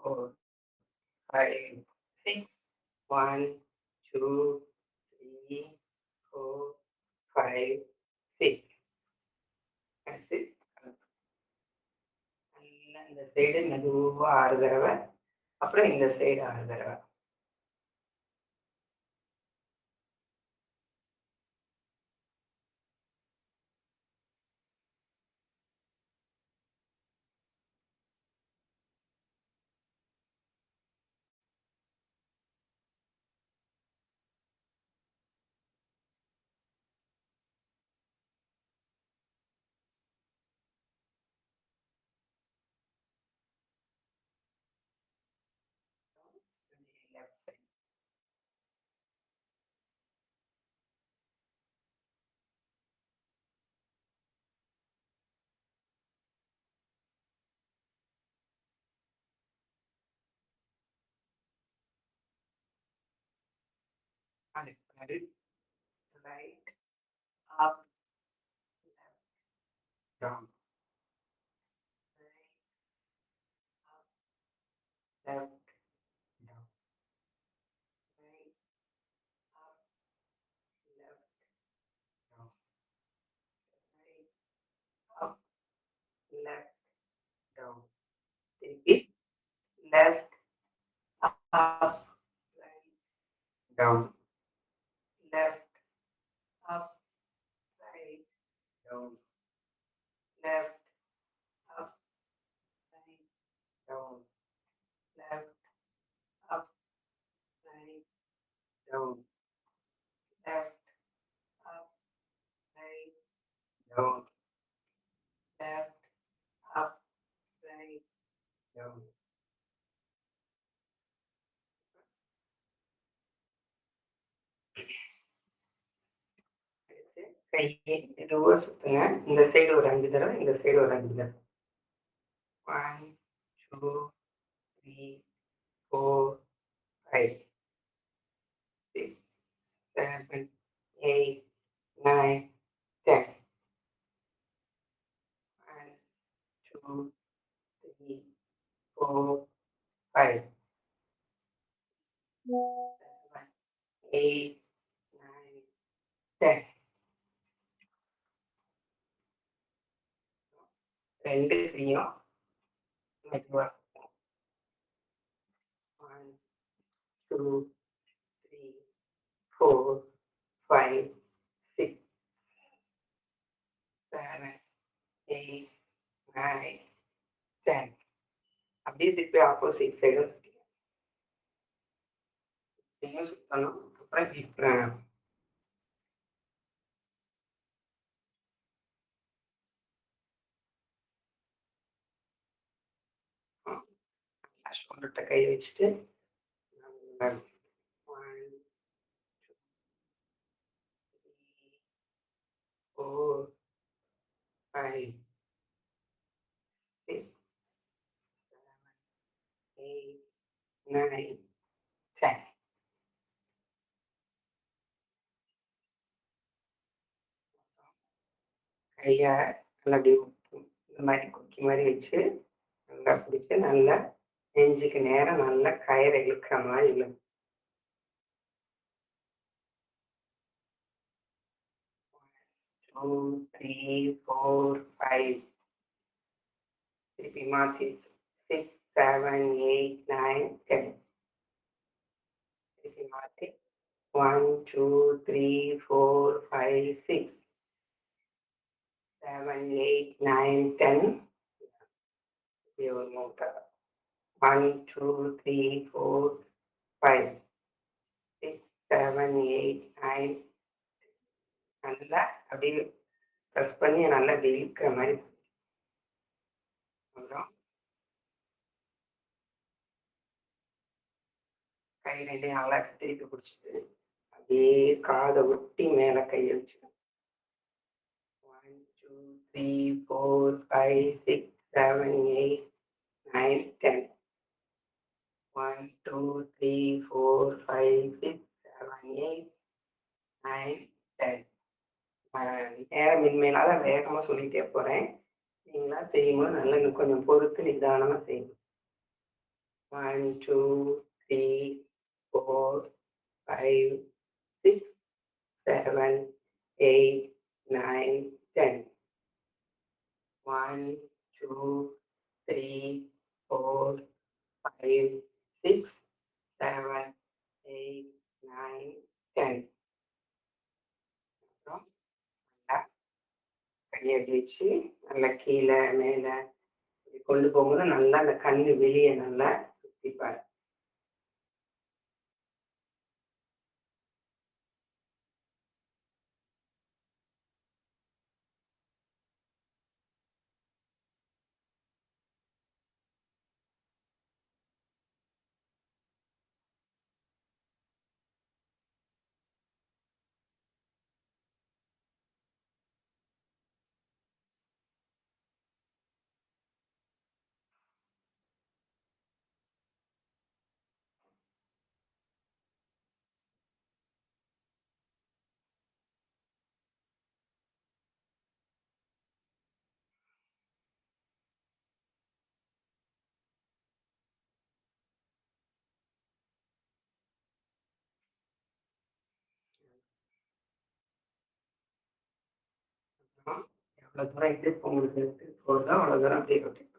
4, 5, 6. 1, 2, 3, 4, 5, 6. That's it. நல்லா இந்த side மெதுவா 6 தடவை. அப்புறம் இந்த சைடு 6 தடவை. Left side. அதுக்கு பின்னாடி ரைட், அப், டவுன். ரைட், அப், லெஃப்ட், டவுன். ரைட், அப், லெஃப்ட், டவுன். ரைட், அப், லெஃப்ட், டவுன். திருப்பி left, up, right, down, left, up, right, down, left, up, right, down, left, up, right, down, left, up, right, down, left, up, right, down. கையை மெதுவாக சுத்துங்க. இந்த side ஒரு 5 தடவை, இந்த side ஒரு 5 தடவை. 1, 2, 3, 4, 5, 6, 7, 8, 9, 10. 1, 2, 3, 4, 5, 7, 8, 9, 10. 2 கையும் மெதுவா சுத்தணும். 1, 2, 3, 4, 5, 6, 7, 8, 9, 10. அப்படியே திருப்பி ஆப்போசிட் சைடும் சுத்தணும். அப்புறம் ஷோல்டர்கிட்ட கை வச்சுட்டு 1, 2, 3, 4, 5, 6, 7, 8, 9, 10. கையை நல்லா அப்படி இந்த மாதிரி குக்கி மாதிரி வச்சு நல்லா பிடிச்சி நல்லா நெஞ்சுக்கு நேரம் நல்லா கயிறை இழுக்கிற மாதிரி இழுக்கும். 2, 3, 4, 5. திருப்பி மாற்றி 6, 7, 8, 9, 10. திருப்பி மாற்றி 1, 2, 3, 4, 5, 6, 7, 8, 9, 10. இப்படி ஒரு மூட்டை 1, 2, 3, 4, 5, 6, 7, 8, 9. நல்லா அப்படியே ப்ரெஸ் பண்ணி நல்லா இழுக்கிற மாதிரி. அப்புறம் கை ரெண்டையும் நல்லா திருப்பி பிடிச்சிட்டு அப்படியே காதை ஒட்டி மேலே கையை வச்சுக்கணும். 1, 2, 3, 4, 5, 6, 7, 8, 9, 10. 1, 2, 3, 4, 5, 6, 7, 8, 9, 10. நேரம் இன்மையினால வேகமாக சொல்லிகிட்டே போகிறேன். நீங்களா செய்யும்போது நல்லா இன்னும் கொஞ்சம் பொறுத்து நிதானமாக செய்யணும். 1, 2, 3, 4, 5, 6, 7, 8, 9, 10. 1, 2, 3, 4, 5, 6, 7, 8, 9, 10. அப்புறம் நல்லா கையை வச்சு நல்லா கீழே மேலே கொண்டு போகும்போது நல்லா அந்த கண்ணு வெளியே நல்லா சுத்திப்பாரு. அப்புறம் எவ்வளவு தூரம் இடுப்பு உங்களுக்கு இழுத்து போகுதோ அவ்வளவு தூரம் அப்படியே ரொட்டேட்.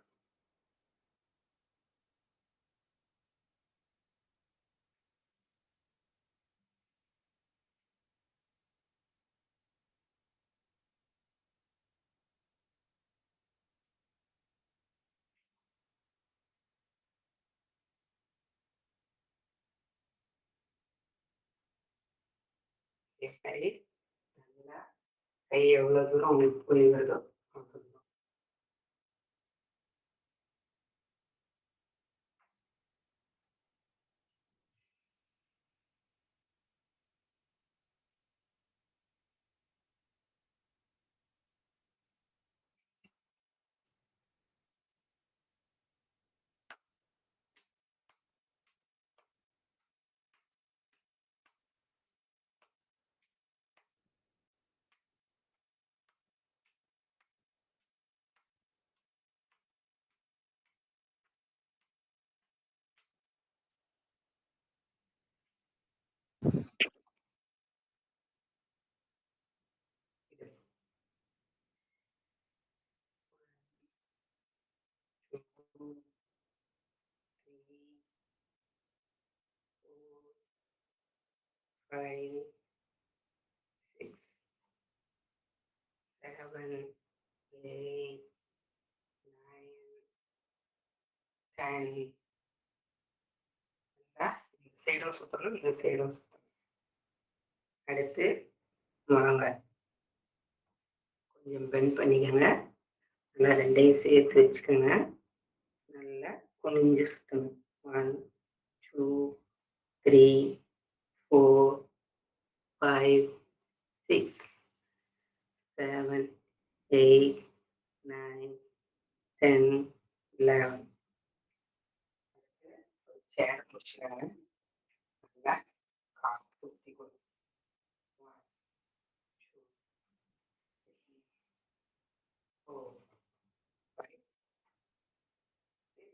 கை நல்லா கை எவ்வளவு தூரம் உங்களுக்கு போய் வருதோ அவ்வளவு தூரம். இது 2, 3, 4, 5, 6, 7, 8, 9, 10. இந்த சைடும் சுத்தணும், இந்த சைடும் சுத்தணும். அடுத்து முழங்கால் கொஞ்சம் பெண்ட் பண்ணிக்கோங்க. நல்லா ரெண்டையும் சேர்த்து வச்சுக்கோங்க. நல்லா குனிஞ்சு சுத்தணும். 1, 2, 3, 4, 5, 6, 7, 8, 9, 10, 11. சேர் பிடிச்சிக்கோங்க. நல்லா கால் சுற்றி கொடுங்க. 1, 2, 3, 4, 5, 6,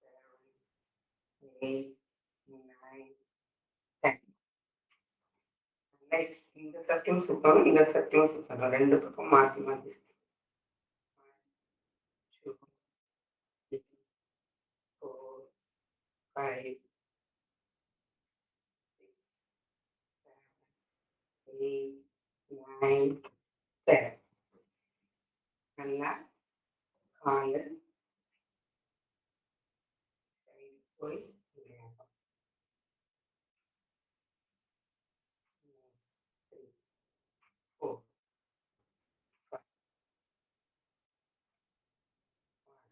7, 8, 9, 10. நல்லா இந்த சட்டையும் சுத்தணும், இந்த சட்டையும் சுத்தணும். 2 பக்கம் மாற்றி மாற்றி. 1, 2, 3, 4, 5, 6, 7, 8, 9, 10. நல்லா காலு சைடு போய் விளையாடும். 3, 4, 5, 1,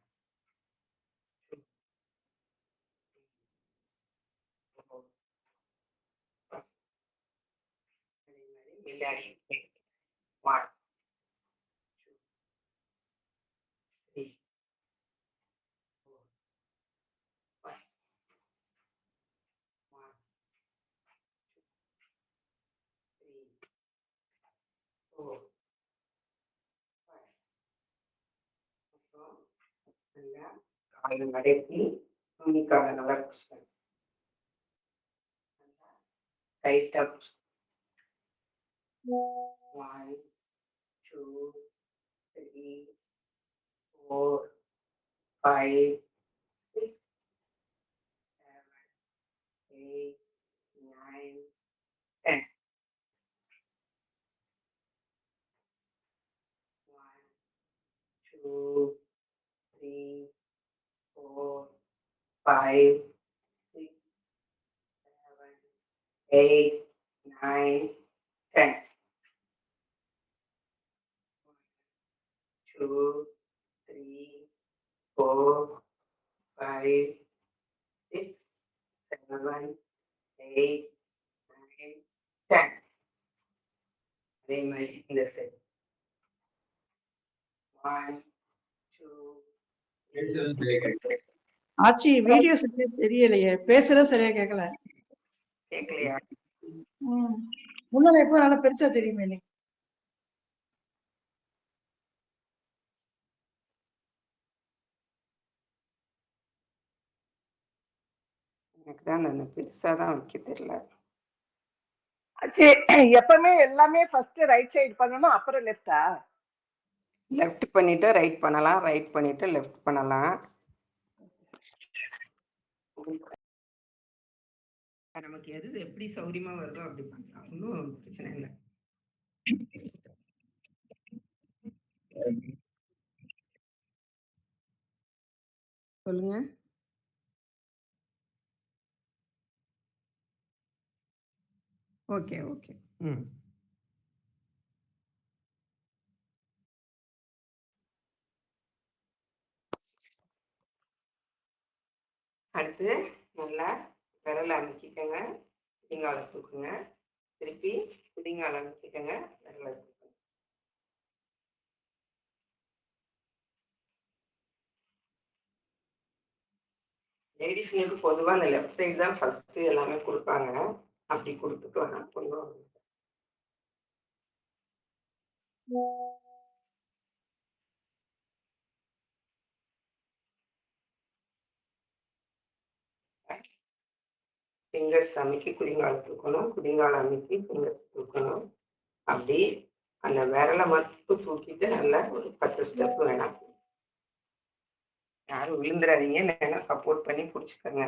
2, 3, 4, 5. அதே மாதிரி விளையாடி 1, 2, 3, 4, 5, 1, 2, 3, 4, 5. அப்புறம் நல்லா காலை மடக்கி நுனிக்கால நல்லா பிடிச்சிக்கோங்க. டைட்டா பிடிச்சிக்கோங்க. 1, 2, 3, 4, 5, 6, 7, 8, 9, 10. 1, 2, 3, 4, 5, 6, 7, 8, 9, 10. 2, 3, 4, 5, 6, 7, 8, 9, 10. அதே மாதிரி இந்த சைடு 1, 2, 3. ஆச்சி வீடியோ சரியா தெரியலையே, பேசுற சரியா கேட்கல. கேட்கலையா? முன்னால எப்போ நல்லா பெருசா தெரியுமே நீ. எனக்கு தான் அந்த பெருசா தான் வைக்க தெரியல. எப்பவுமே எல்லாமே ஃபர்ஸ்ட் ரைட் சைடு பண்ணணும், அப்புறம் லெஃப்டா? லெஃப்ட் பண்ணிட்டு ரைட் பண்ணலாம், ரைட் பண்ணிட்டு லெஃப்ட் பண்ணலாம். நமக்கு எது எப்படி சௌரியமா வருதோ அப்படி பண்ணலாம், ஒன்றும் பிரச்சனை இல்லை. சொல்லுங்க. Okay okay. அடுத்து நல்லா விரலை அமுக்கிக்கங்க, குதிங்கால தூக்குங்க. திருப்பி குதிங்கால அமுக்கிக்கங்க, விரலை தூக்குங்க. லேடிஸ்ங்களுக்கு பொதுவாக அந்த லெஃப்ட் சைடு தான் ஃபர்ஸ்ட் எல்லாமே கொடுப்பாங்க. அப்படி கொடுத்துட்டு வேணா கொஞ்சம் ஃபிங்கர்ஸ் அமைக்கி குதிங்கால தூக்கணும், குதிங்கால அமைக்கி ஃபிங்கர்ஸ் தூக்கணும். அப்படி அந்த விரலை மட்டும் தூக்கிட்டு நல்லா ஒரு 10 ஸ்டெப் வேணாம். யாரும் விழுந்துடாதீங்க, இல்லைன்னா சப்போர்ட் பண்ணி பிடிச்சிக்கோங்க.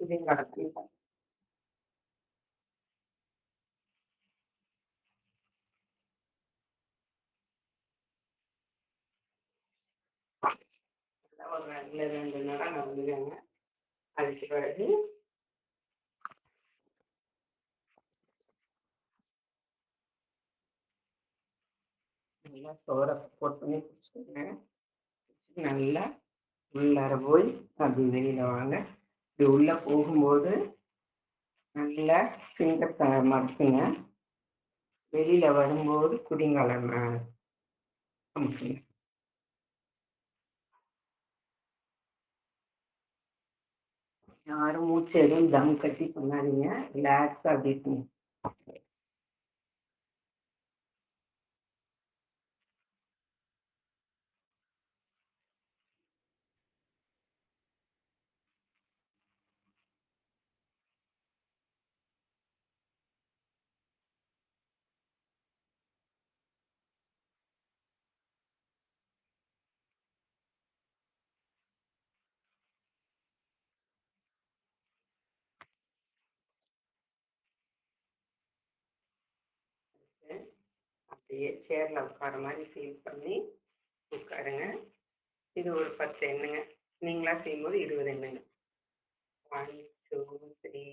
குதிங்கால தூக்கணும். ஒரு 2 நேரம் நடந்துக்கங்க. அதுக்கு பிறகு நல்லா சோறை சப்போர்ட் பண்ணி பிடிச்சிக்கோங்க. நல்லா உள்ளார போய் அப்படி வெளியில வாங்க. இப்படி உள்ள போகும்போது நல்லா ஃபிங்கர்ஸ் மடக்குங்க. வெளியில வரும்போது குதிங்கால அமுக்குங்க. யாரும் மூச்சு எதுவும் தம் கட்டி பண்ணாதீங்க, ரிலாக்ஸா அப்படி இருக்குங்க. அப்படியே சேர்ல உட்கார மாதிரி ஃபீல் பண்ணி உட்காருங்க. இது ஒரு 10 எண்ணுங்க. நீங்களா செய்யும்போது 20 எண்ணுங்க. 1, 2, 3,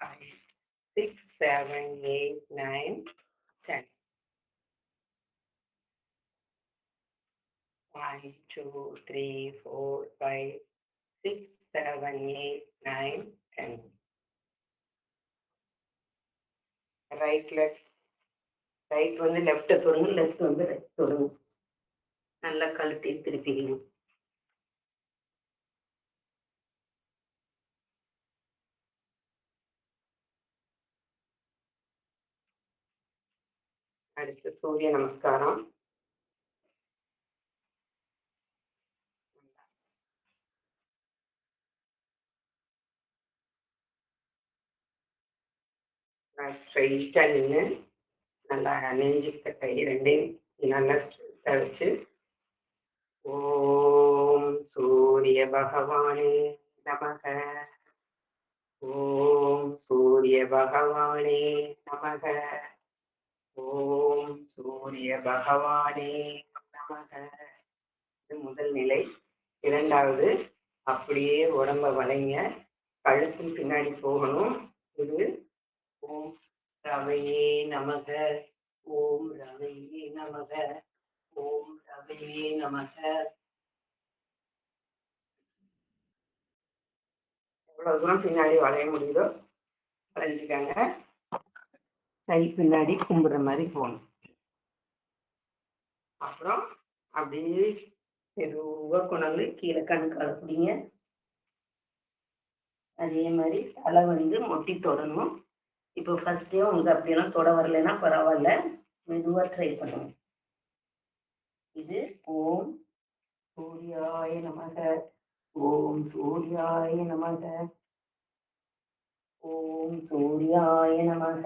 5, 6, 7, 8, 9, 10. 1, 2, 3, 4, 5, 6, 7, 8, 9, 10. ரைட் லெஃப்ட், ரைட் வந்து லெஃப்ட்டை தொடுங்க, லெஃப்ட் வந்து ரைட் தொடுங்க. நல்லா கழுத்தி திருப்பிக்கணும். சூரிய நமஸ்காரம். ஸ்ட்ரைட்டா நின்று நல்லா நெஞ்சுக்கிட்ட கை ரெண்டையும் நல்லா ஸ்ட்ரைட்டா வச்சு ஓம் சூரிய பகவானே நமக, ஓம் சூரிய பகவானே நமக, ஓம் சூரிய பகவானே நமக. இது முதல் நிலை. இரண்டாவது, அப்படியே உடம்ப வளைங்க, கழுத்தின் பின்னாடி போகணும். இது ஓம் ரவையே நமக, ஓம் ரவையே நமக, ஓம் ரவையே நமக. எவ்வளவு தூரம் பின்னாடி வளைய முடியுதோ வளைஞ்சுக்காங்க. கை பின்னாடி கும்பிடுற மாதிரி போகணும். அப்புறம் அப்படியே மெதுவா கொண்டாந்து கீழே கணுக்கால பிடிங்க. அதே மாதிரி தலை வந்து மொட்டி தொடணும். இப்போ ஃபர்ஸ்டே உங்களுக்கு அப்படியெல்லாம் தொட வரலைன்னா பரவாயில்ல, மெதுவா ட்ரை பண்ணுங்க. இது ஓம் சூர்யாய நமக, ஓம் சூர்யாய நமக, ஓம் சூர்யாய நமக.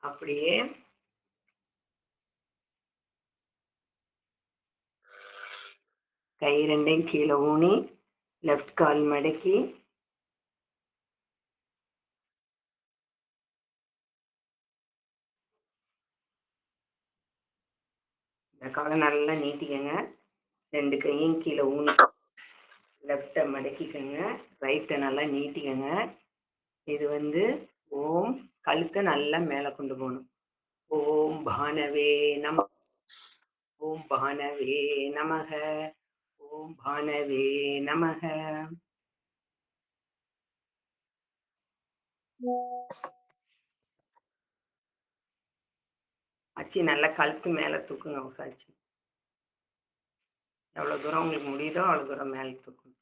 அப்படியே கை ரெண்டையும் கீழே ஊனி லெஃப்ட் கால் மடக்கி இந்த காலை நல்லா நீட்டிக்கங்க. ரெண்டு கையும் கீழே ஊனி லெஃப்டை மடக்கிக்கங்க, ரைட்டை நல்லா நீட்டிக்கங்க. இது வந்து ஓம், கழுத்தை நல்லா மேலே கொண்டு போகணும். ஓம் பானவே நம, ஓம் பானவே நமக, ஓம் பானவே நமக. ஆச்சி நல்லா கழுத்து மேலே தூக்குங்க. உசாச்சி எவ்வளோ தூரம் உங்களுக்கு முடியுதோ அவ்வளோ தூரம் மேலே தூக்கணும்.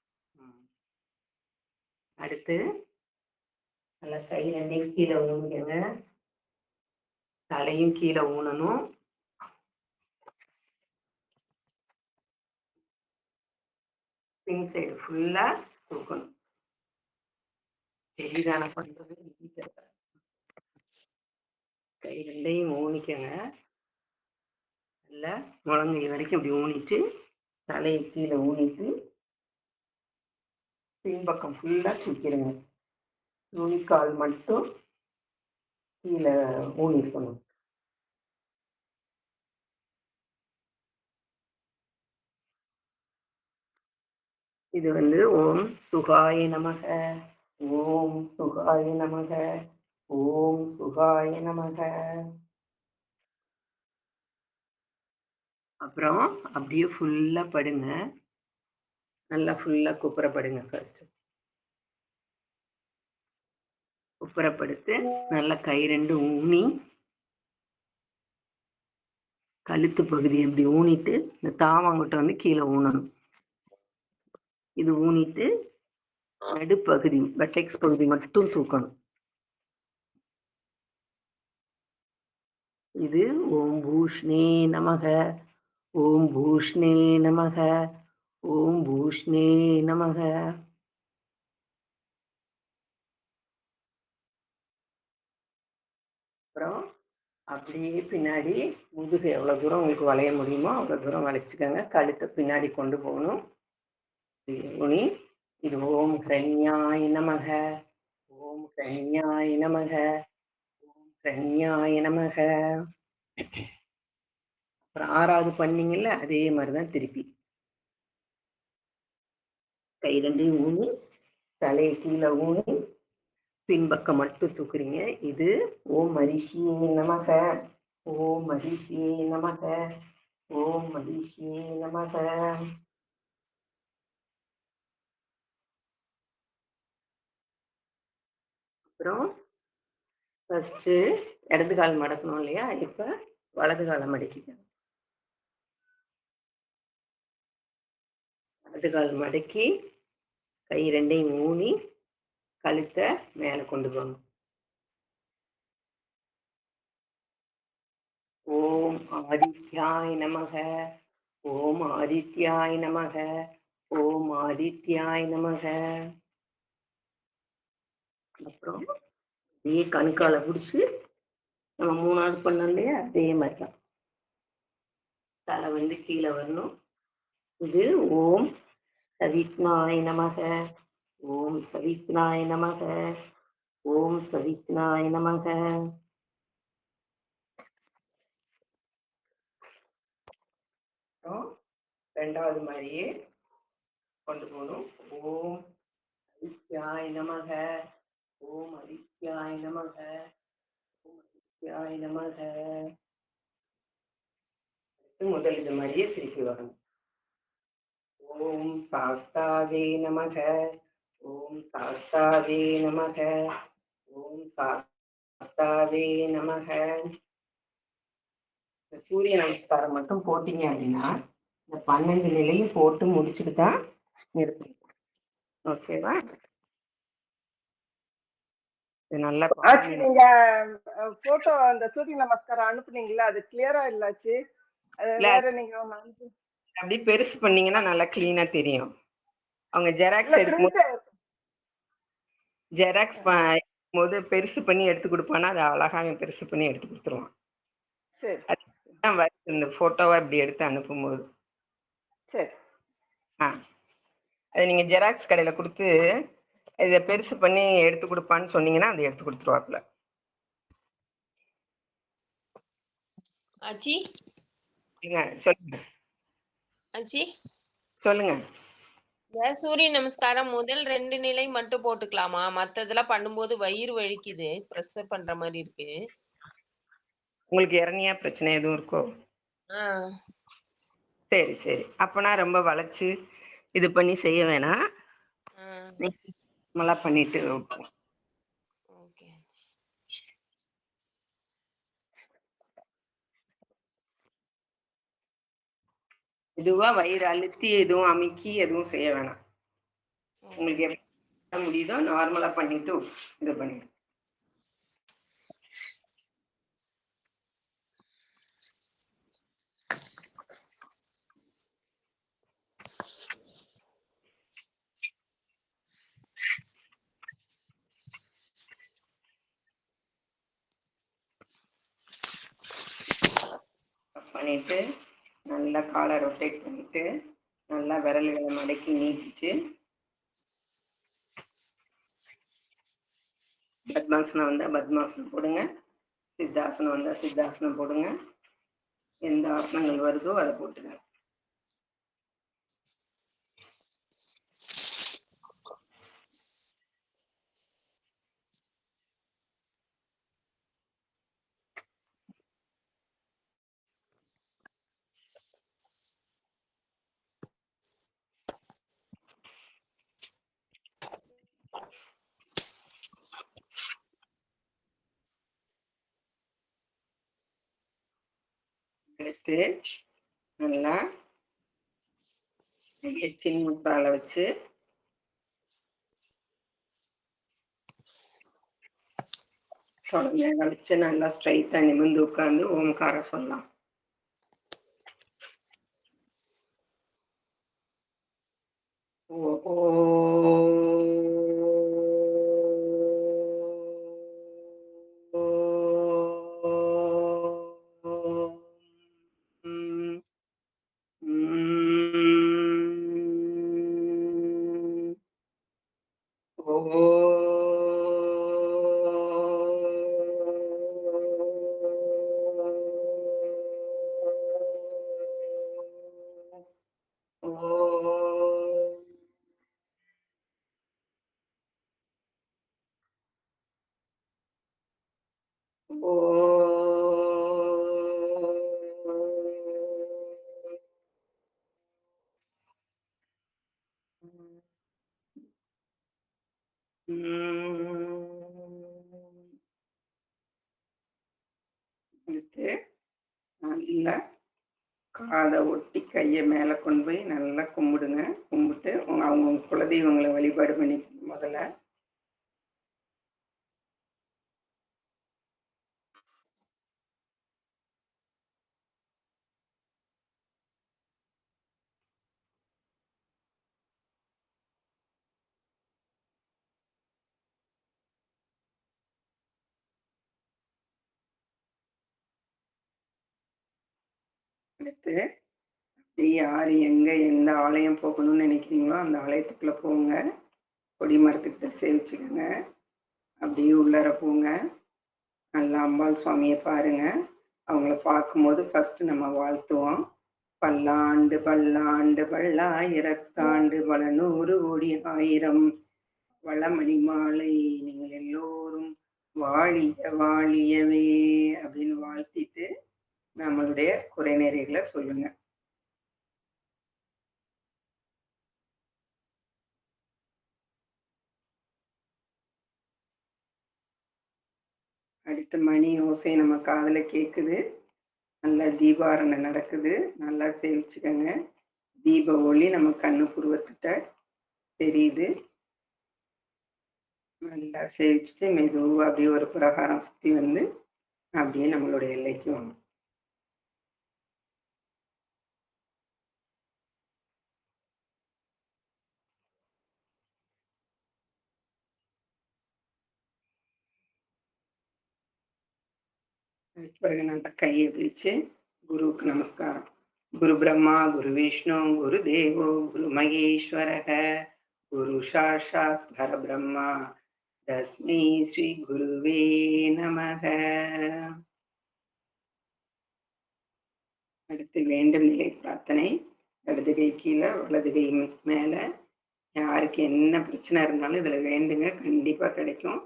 அடுத்து நல்லா கை ரெண்டையும் கீழே ஊனிக்கங்க, தலையும் கீழே ஊனணும். பின் சைடு ஃபுல்லா தூக்கணும். தெளிதான பண்றது. கை ரெண்டையும் ஊனிக்கங்க, நல்லா முழங்கை வரைக்கும் இப்படி ஊனிட்டு தலையை கீழே ஊனிட்டு பின்பக்கம் ஃபுல்லா தூக்கிடுங்க. நுனிக்கால் மட்டும் கீழே ஊனிக்கணும். இது வந்து ஓம் சுகாய நமக, ஓம் சுகாய நமக, ஓம் சுகாய நமக. அப்புறம் அப்படியே ஃபுல்லா படுங்க, நல்லா ஃபுல்லா குப்புறப்படுங்க. ஃபர்ஸ்ட் குப்புறப்படுத்து நல்லா கை ரெண்டு ஊனி கழுத்து பகுதி அப்படி ஊனிட்டு இந்த தாவாங்கிட்ட வந்து கீழே ஊனணும். இது ஊனிட்டு நடுப்பகுதி வெட்டெக்ஸ் பகுதி மட்டும் தூக்கணும். இது ஓம் பூஷ்ணே நமக, ஓம் பூஷ்ணே நமக, ஓம் பூஷ்ணே நமக. அப்புறம் அப்படியே பின்னாடி முதுகு எவ்வளவு தூரம் உங்களுக்கு வளைய முடியுமோ அவ்வளவு தூரம் வளைச்சுக்கோங்க. கழுத்தை பின்னாடி கொண்டு போகணும். ஊனி இது ஓம் ஹ்ரண்யாய நமக, ஓம் ஹ்ரண்யாய நமக, ஓம் ஹ்ரண்யாய நமக. அப்புறம் ஆறாவது பண்ணீங்கல்ல அதே மாதிரிதான் திருப்பி கை ரெண்டையும் ஊனி தலையை கீழே ஊனி பின்பக்கம் மட்டும் தூக்குறீங்க. இது ஓம் மரிஷியே நமக, ஓம் மரிஷியே நமக, ஓம் மரிஷியே நமக. அப்புறம் ஃபர்ஸ்ட் இடது கால் மடக்கணும் இல்லையா, இப்ப வலது காலை மடக்கிக்கணும். வலது கால் மடக்கி கை ரெண்டையும் ஊனி கழுத்தை மேலே கொண்டு போகணும். ஓம் ஆதித்யாய நமக, ஓம் ஆதித்யாய நமக, ஓம் ஆதித்யாய நமக. அப்புறம் நீ கணுக்கால பிடிச்சி நம்ம 3வது பண்ணோம் இல்லையா, அதே மாதிரி தான் தலை வந்து கீழே வரணும். இது ஓம் சவித்னாய நமக, ஓம் சவித்னாய நமக, ஓம் சவித்னாய நமக. அப்புறம் 2வது மாதிரியே கொண்டு போகணும். ஓம் ஆதித்யாய நமக, ஓம் ஆதித்யாய நமக, ஓம் ஆதித்யாய நமக. முதல் இது மாதிரியே திருப்பி வரணும். ஓம் சாஸ்தாவே நமக, ஓம் சாஸ்தாவே நமக, ஓம் சாஸ்தாவே நமக. இந்த சூரிய நமஸ்காரம் மட்டும் போட்டீங்க அப்படின்னா இந்த 12 நிலையும் போட்டு முடிச்சுட்டு தான் நிறுத்தணும். ஓகேவா? இது நல்லா ஆச்சு. நீங்க போட்டோ அந்த சூரிய நமஸ்காரம் அனுப்புனீங்களா, அது கிளியரா இல்லாச்சு. வேற நீங்க அப்படி பெருசு பண்ணீங்கன்னா நல்லா கிளீனா தெரியும். அவங்க ஜெராக்ஸ் ஜெராக்ஸ் போது பெருசு பண்ணி எடுத்து கொடுப்பானா அது அழகா பெருசு பண்ணி எடுத்து கொடுத்துருவான். இந்த போட்டோவை இப்படி எடுத்து அனுப்பும்போது அது நீங்க ஜெராக்ஸ் கடையில கொடுத்து இதை பெருசு பண்ணி எடுத்து கொடுப்பான்னு சொன்னீங்கன்னா அதை எடுத்து கொடுத்துருவாப்புல. ஆச்சி சொல்லுங்க. ஆச்சி சொல்லுங்க. சூரிய நமஸ்காரம் முதல் 2 நிலை மட்டும் போட்டுக்கலாமா? மத்ததெல்லாம் பண்ணும்போது வயிறு வலிக்குது, பிரஷர் பண்ற மாதிரி இருக்கு. உங்களுக்கு இறனியா பிரச்சனை எதுவும் இருக்கோ? சரி சரி, அப்பனா ரொம்ப வளைச்சு இது பண்ணி செய்ய வேணாம். நல்லா பண்ணிட்டு ஓகே. இதுவா வயிறு அழுத்தி எதுவும் அமுக்கி எதுவும் செய்ய வேணாம். உங்களுக்கு எப்படி முடியுதோ நார்மலா பண்ணிட்டு இது பண்ணிடு. பண்ணிட்டு நல்லா காலை ரொட்டேட் பண்ணிட்டு நல்லா விரல்களை மடக்கி நீட்டிட்டு பத்மாசனம் வந்தா பத்மாசனம் போடுங்க, சித்தாசனம் வந்தா சித்தாசனம் போடுங்க. எந்த ஆசனங்கள் வருதோ அதை போட்டுங்க. எடுத்து நல்லா சின்ன முத்தால வச்சு தொடங்க வச்சு நல்லா ஸ்ட்ரைட்டா நிமிர்ந்து உட்கார்ந்து ஓம்காரம் சொல்லலாம். ஓ நல்லா காதை ஒட்டி கையை மேலே கொண்டு போய் நல்லா கும்பிடுங்க. கும்பிட்டு அவங்க குலதெய்வங்களை வழிபாடு பண்ணி முதல்ல. அடுத்து யார் எங்கே எந்த ஆலயம் போகணும்னு நினைக்கிறீங்களோ அந்த ஆலயத்துக்குள்ளே போங்க. கொடி மரத்துக்கிட்ட சேவிச்சுக்கோங்க. அப்படியே உள்ளார போங்க. நல்லா அம்பாள் சுவாமியை பாருங்க. அவங்கள பார்க்கும்போது ஃபர்ஸ்ட் நம்ம வாழ்த்துவோம். பல்லாண்டு பல்லாண்டு பல்லாயிரத்தாண்டு பல 100 கோடி ஆயிரம் வளமணி மாலை நீங்கள் எல்லோரும் வாழிய வாழியவே அப்படின்னு வாழ்த்திட்டு நம்மளுடைய குறைநெறிகளை சொல்லுங்க. அடுத்த மணி ஓசை நம்ம காதுல கேக்குது. நல்லா தீபாரணை நடக்குது. நல்லா சேவிச்சுக்கோங்க. தீப ஒளி நம்ம கண்ணு புருவத்திட்ட தெரியுது. நல்லா சேவிச்சுட்டு மெதுவாக அப்படியே ஒரு பிரகாரம் சுற்றி வந்து அப்படியே நம்மளுடைய எல்லைக்கு வாங்க. அதுக்கு பிறகு நல்லா கையை பிடிச்சு குருவுக்கு நமஸ்காரம். குரு பிரம்மா குரு விஷ்ணு குரு தேவோ குரு மகேஸ்வரக குரு சாட்சாத் பரபிரம்மா தஸ்மை ஸ்ரீ குருவே நமக. அடுத்து வேண்டும் நிலை பிரார்த்தனை. இடது கை கீழே வலது கை மேல. யாருக்கு என்ன பிரச்சனை இருந்தாலும் இதுல வேண்டுங்க, கண்டிப்பா கிடைக்கும்.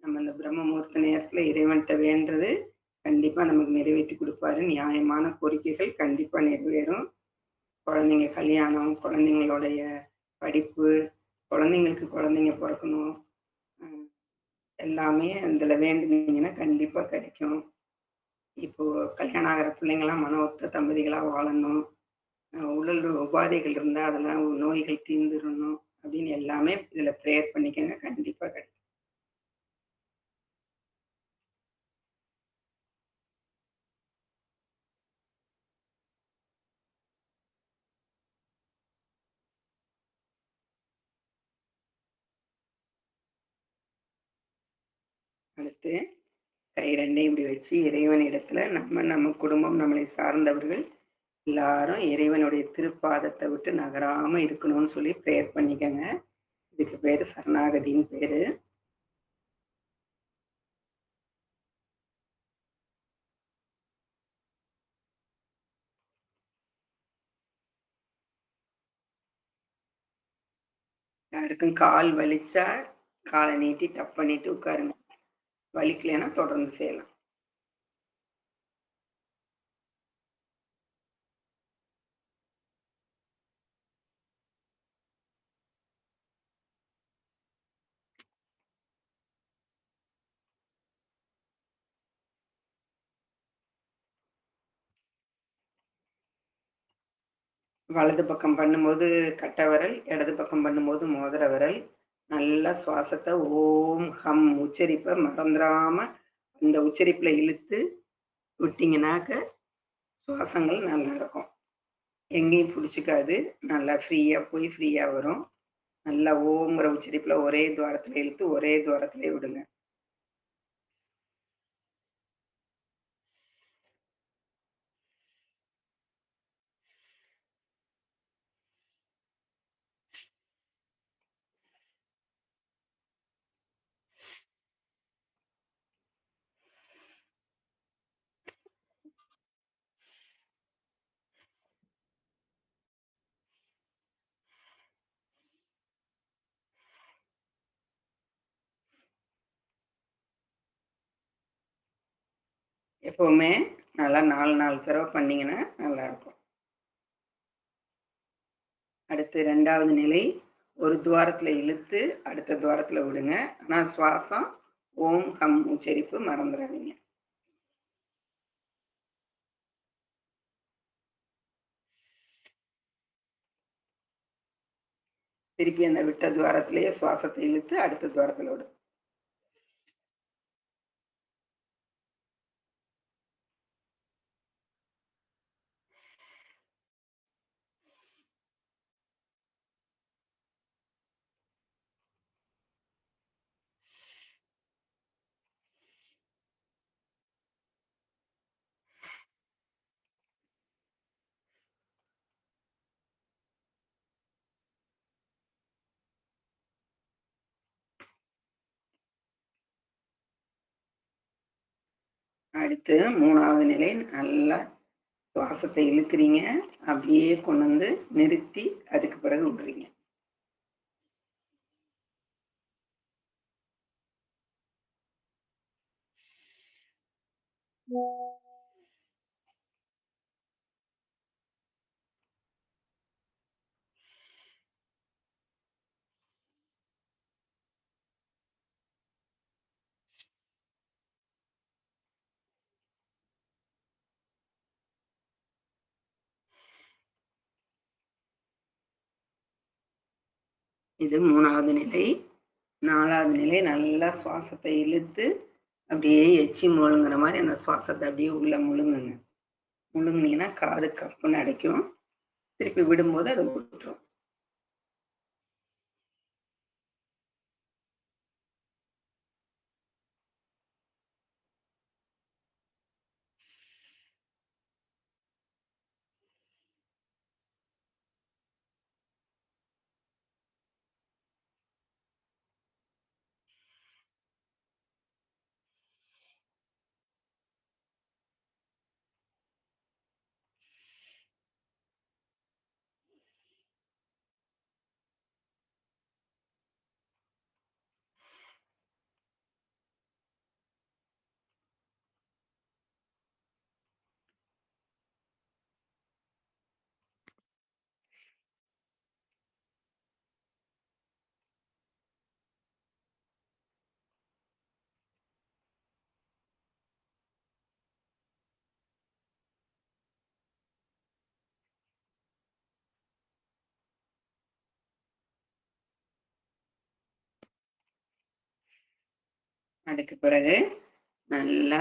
நம்ம இந்த பிரம்ம முகூர்த்த நேரத்துல இறைவன்கிட்ட வேண்டது கண்டிப்பா நமக்கு நிறைவேற்றி கொடுப்பாரு. நியாயமான கோரிக்கைகள் கண்டிப்பா நிறைவேறும். குழந்தைங்க கல்யாணம், குழந்தைங்களுடைய படிப்பு, குழந்தைங்க பிறக்கணும், எல்லாமே அதுல வேண்டுனீங்கன்னா கண்டிப்பா கிடைக்கும். இப்போ கல்யாணம் ஆகிற பிள்ளைங்களாம் மன ஒத்த தம்பதிகளா வாழணும், உடல் உபாதைகள் இருந்தா அதெல்லாம் நோய்கள் தீர்ந்துடணும் அப்படின்னு எல்லாமே இதுல ப்ரேயர் பண்ணிக்கங்க, கண்டிப்பா கிடைக்கும். அடுத்து கை ரெண்டையும் இப்படி வச்சு இறைவனிடத்துல நம்ம குடும்பம், நம்மளை சார்ந்தவர்கள் எல்லாரும் இறைவனுடைய திருப்பாதத்தை விட்டு நகராம இருக்கணும்னு சொல்லி ப்ரேயர் பண்ணிக்கங்க. இதுக்கு பேரு சரணாகதின்னு பேரு. யாருக்கும் கால் வலிச்சா காலை நீட்டி டப் பண்ணிட்டு உட்காருங்க. வலிக்கலைன்னா தொடர்ந்து செய்யலாம். வலது பக்கம் பண்ணும்போது கட்டை விரல், இடது பக்கம் பண்ணும்போது மோதிர விரல். நல்லா சுவாசத்தை ஓம் ஹம் உச்சரிப்பை மறந்துடாம இந்த உச்சரிப்புல இழுத்து விட்டீங்கன்னாக்க சுவாசங்கள் நல்லா இருக்கும். எங்கேயும் பிடிச்சிக்காது. நல்லா ஃப்ரீயா போய் ஃப்ரீயா வரும். நல்லா ஓங்கிற உச்சரிப்புல ஒரே துவாரத்துல இழுத்து ஒரே துவாரத்திலே விடுங்க. எப்பவுமே நல்லா 4 தடவை பண்ணீங்கன்னா நல்லா இருக்கும். அடுத்து 2வது நிலை, ஒரு துவாரத்துல இழுத்து அடுத்த துவாரத்துல விடுங்க. ஆனா சுவாசம் ஓம் ஹம் உச்சரிப்பு மறந்துடாதீங்க. திருப்பி அந்த விட்ட துவாரத்திலேயே சுவாசத்தை இழுத்து அடுத்த துவாரத்தில் விடும். அடுத்து 3வது நிலை, நல்லா சுவாசத்தை இழுக்கிறீங்க, அப்படியே கொண்டு வந்து நிறுத்தி அதுக்கு பிறகு விடுறீங்க. இது 3வது நிலை. 4வது நிலை, நல்லா சுவாசத்தை இழுத்து அப்படியே எச்சி முழுங்குற மாதிரி அந்த சுவாசத்தை அப்படியே உள்ள முழுங்குங்க. முழுங்குனீங்கன்னா காது கப்புன்னு அடைக்கும். திருப்பி விடும்போது அதை விட்டுரும். அதுக்கு பிறகு நல்லா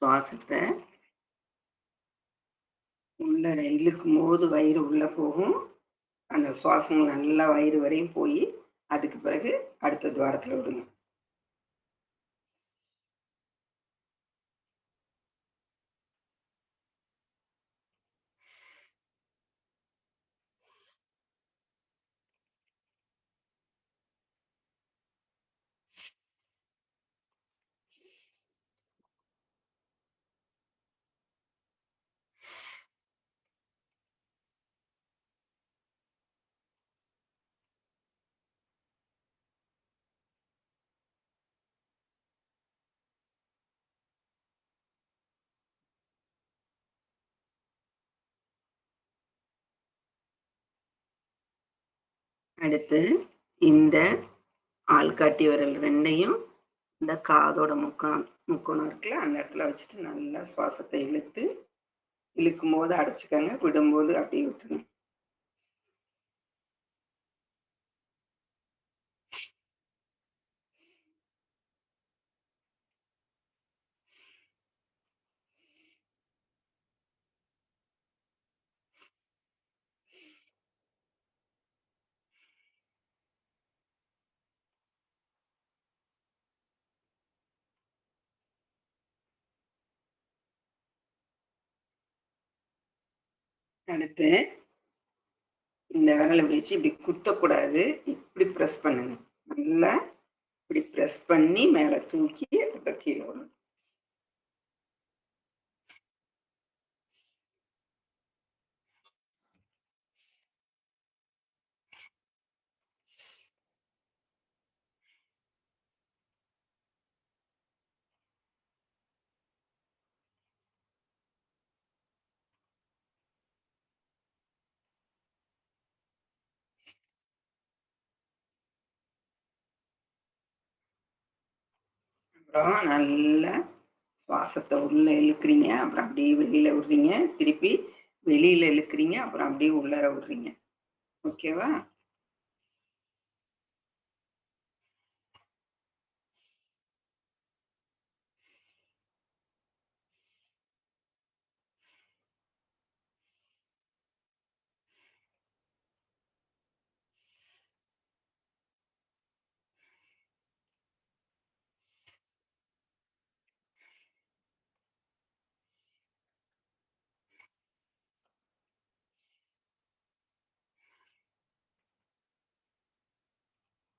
சுவாசத்தை உள்ள இழுக்கும் போது வயிறு உள்ள போகும். அந்த சுவாசம் நல்லா வயிறு வரையும் போய் அதுக்கு பிறகு அடுத்த துவாரத்தில் விடுங்க. அடுத்து இந்த ஆள்காட்டி விரல் 2யும் இந்த காதோட முக்கோணம் இருக்குல்ல, அந்த இடத்துல வச்சுட்டு நல்லா சுவாசத்தை இழுக்கும் போது அடைச்சுக்கங்க, விடும்போது அப்படியே விட்டுருங்க. அடுத்து இந்த விரலை வச்சு இப்படி குத்தக்கூடாது, இப்படி ப்ரெஸ் பண்ணுங்க. நல்லா இப்படி ப்ரெஸ் பண்ணி மேலே தூக்கி அப்புறம் கீழே விடணும். அப்புறம் நல்லா சுவாசத்தை உள்ள இழுக்கிறீங்க, அப்புறம் அப்படியே வெளியில விடுறீங்க, திருப்பி வெளியில இழுக்கிறீங்க, அப்புறம் அப்படியே உள்ளார விடுறீங்க. ஓகேவா?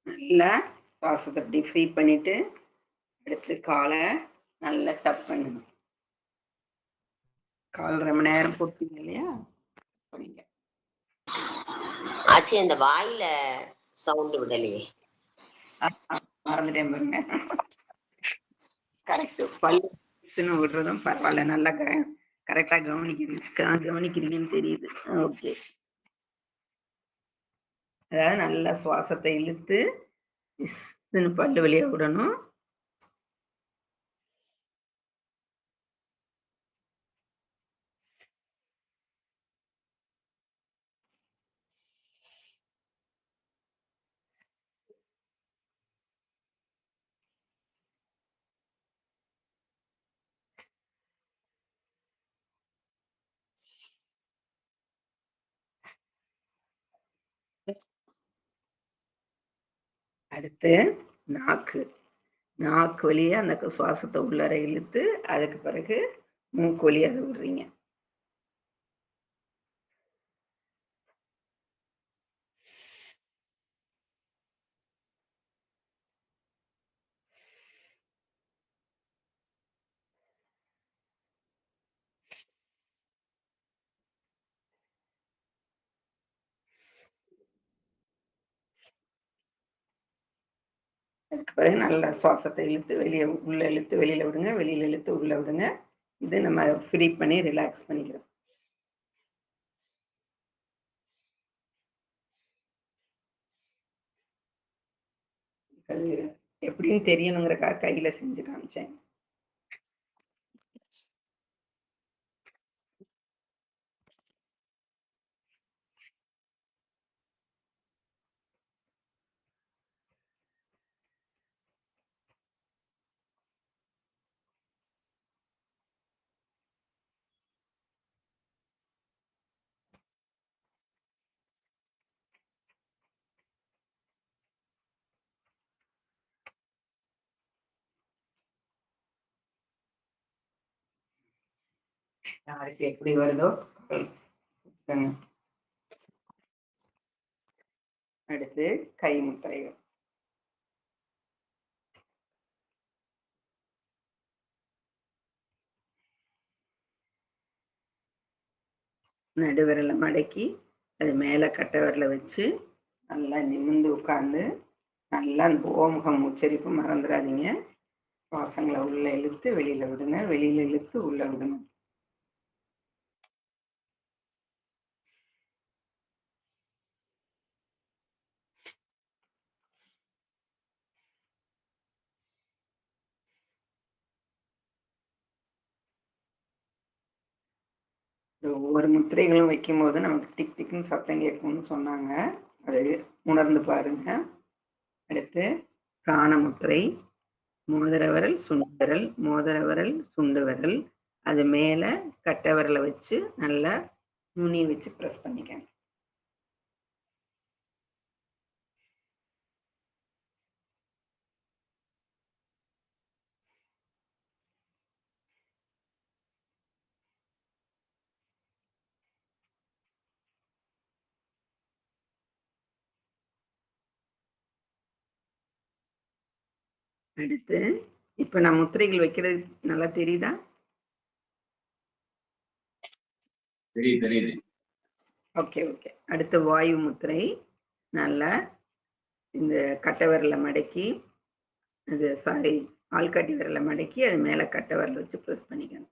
நல்லா சுவாசத்தை இப்படி ஃப்ரீ பண்ணிட்டு அடுத்து காலை நல்லா டப் பண்ணணும். கால் ரொம்ப நேரம் போட்டீங்க இல்லையா, பண்ணிங்க. ஆச்சு அந்த வாயில சவுண்ட் விடலையே, மறந்துட்டேன் பாருங்க. கரெக்ட், பல்லுன்னு விடுறதும் பரவாயில்ல, நல்லா கரெக்டா கவனிக்கிறீங்கன்னு தெரியுது. ஓகே, அதாவது நல்லா சுவாசத்தை இழுத்து பல்லு வழியா விடணும். அடுத்து நாக்கு வழியா அந்த சுவாசத்தை உள்ளார இழுத்து அதுக்கு பிறகு மூக்கு வழியா அதை விடுறீங்க. அதுக்கு பிறகு நல்லா சுவாசத்தை இழுத்து வெளியே உள்ள இழுத்து வெளியில விடுங்க, வெளியில இழுத்து உள்ள விடுங்க. இது நம்ம ஃப்ரீ பண்ணி ரிலாக்ஸ் பண்ணிக்கிறோம். அது எப்படின்னு தெரியணுங்கிறக்காக கையில செஞ்சு காமிச்சேன். யாருக்கு எப்படி வருதோ. அடுத்து கை முத்திரைகள். நடுவிரலை மடக்கி அது மேல கட்டை விரலை வச்சு நல்லா நிமிர்ந்து உட்கார்ந்து நல்லா அந்த ஓமுகம் உச்சரிப்பு மறந்துடாதீங்க. சுவாசங்களை உள்ள இழுத்து வெளியில விடுங்க, வெளியில இழுத்து உள்ள விடுங்க. ஒவ்வொரு முத்திரைகளும் வைக்கும் போது நமக்கு டிக் டிக்னு சத்தம் கேட்கும்னு சொன்னாங்க, அதை உணர்ந்து பாருங்க. அடுத்து பிராண முத்திரை. மோதிர விரல் சுண்டு விரல், மோதிர விரல் சுண்டு விரல், அது மேல கட்டை விரலை வச்சு நல்லா நுனி வச்சு ப்ரெஸ் பண்ணிக்கங்க. அடுத்து இப்ப நான் முத்திரைகள் வைக்கிறது நல்லா தெரியுதா? தெரியுது. Okay okay. அடுத்து வாயு முத்திரை. நல்லா இந்த கட்டை விரலை மடக்கி, ஆள்காட்டி விரலை மடக்கி அது மேல கட்டை விரல் வச்சு ப்ரெஸ் பண்ணிக்கணும்.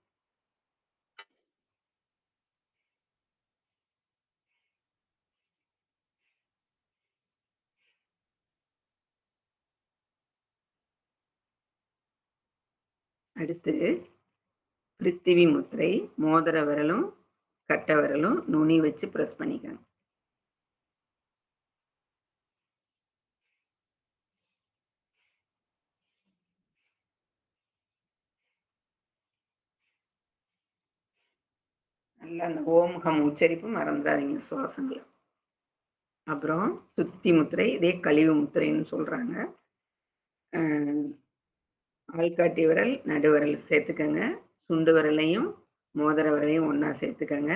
அடுத்து பிருத்திவி முத்திரை. மோதிர விரலும் கட்டை விரலும் நுனி வச்சு ப்ரெஸ் பண்ணிக்கணும். நல்லா அந்த ஓமுகம் உச்சரிப்பு மறந்துடாதீங்க சுவாசங்களை. அப்புறம் சுத்தி முத்திரை. இதே கழிவு முத்திரைன்னு சொல்றாங்க. ஆள்காட்டி விரல் நடுவிரல் சேர்த்துக்கங்க, சுண்டு விரலையும் மோதிர விரலையும் ஒன்னா சேர்த்துக்கங்க.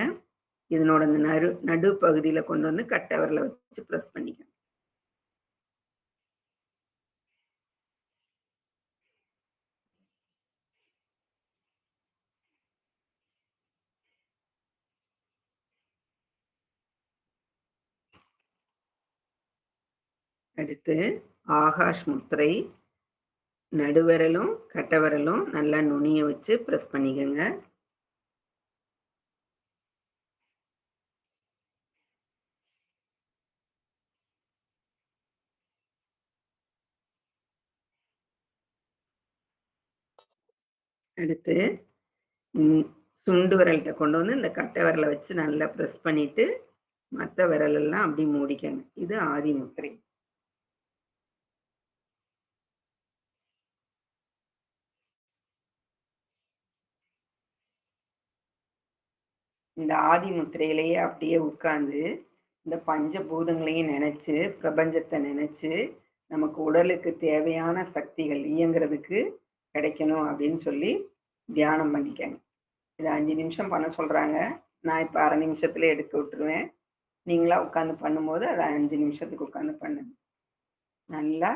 இதனோட இந்த நடு பகுதியில கொண்டு வந்து கட்டை விரலை வச்சு ப்ரெஸ் பண்ணிக்கங்க. அடுத்து ஆகாஷ் முத்திரை. நடுவிரலும் கட்டவிரலும் நல்லா நுனியை வச்சு ப்ரெஸ் பண்ணிக்கோங்க. அடுத்து சுண்டு விரல்கிட்ட கொண்டு வந்து இந்த கட்டை விரலை வச்சு நல்லா ப்ரெஸ் பண்ணிட்டு மற்ற விரலெல்லாம் அப்படி மூடிக்கங்க. இது ஆதி முத்திரை. இந்த ஆதி முத்திரையிலேயே அப்படியே உட்கார்ந்து இந்த பஞ்சபூதங்களையும் நினைச்சு பிரபஞ்சத்தை நினைச்சு நமக்கு உடலுக்கு தேவையான சக்திகள் இயங்குறதுக்கு கிடைக்கணும் அப்படின்னு சொல்லி தியானம் பண்ணிக்கங்க. இது 5 நிமிஷம் பண்ண சொல்றாங்க. நான் இப்போ அரை நிமிஷத்துல எடுத்து விட்டுருவேன். நீங்களா உட்காந்து பண்ணும்போது அதை 5 நிமிஷத்துக்கு உட்காந்து பண்ணுங்க. நல்லா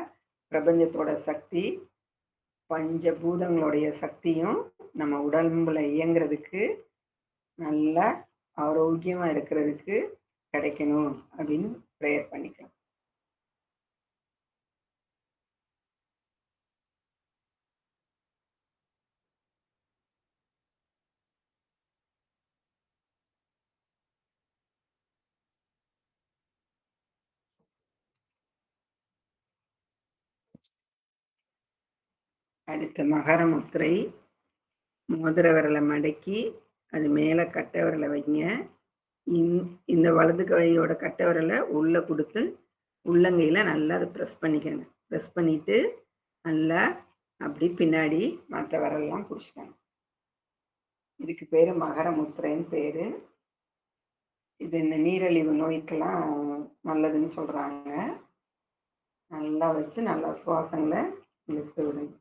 பிரபஞ்சத்தோட சக்தி பஞ்சபூதங்களுடைய சக்தியும் நம்ம உடம்புல இயங்குறதுக்கு நல்லா ஆரோக்கியமா இருக்கிறதுக்கு கிடைக்கணும் அப்படின்னு ப்ரேயர் பண்ணிக்கலாம். அடுத்த மகர முத்திரை. மோதிர விரலை மடக்கி அது மேலே கட்டை விரலை வைங்க. இந்த வலது கையோட கட்டை விரலை உள்ளே கொடுத்து உள்ளங்கையில் நல்லா அதை ப்ரெஸ் பண்ணிக்கங்க. ப்ரெஸ் பண்ணிட்டு நல்லா அப்படி பின்னாடி மற்ற விரலெல்லாம் பிடிச்சிக்கணும். இதுக்கு பேர் மகர முத்திரைன்னு பேர். இது இந்த நீரிழிவு நோய்க்கெல்லாம் நல்லதுன்னு சொல்கிறாங்க. நல்லா வச்சு நல்லா சுவாசங்களை இழுத்து விடுங்க.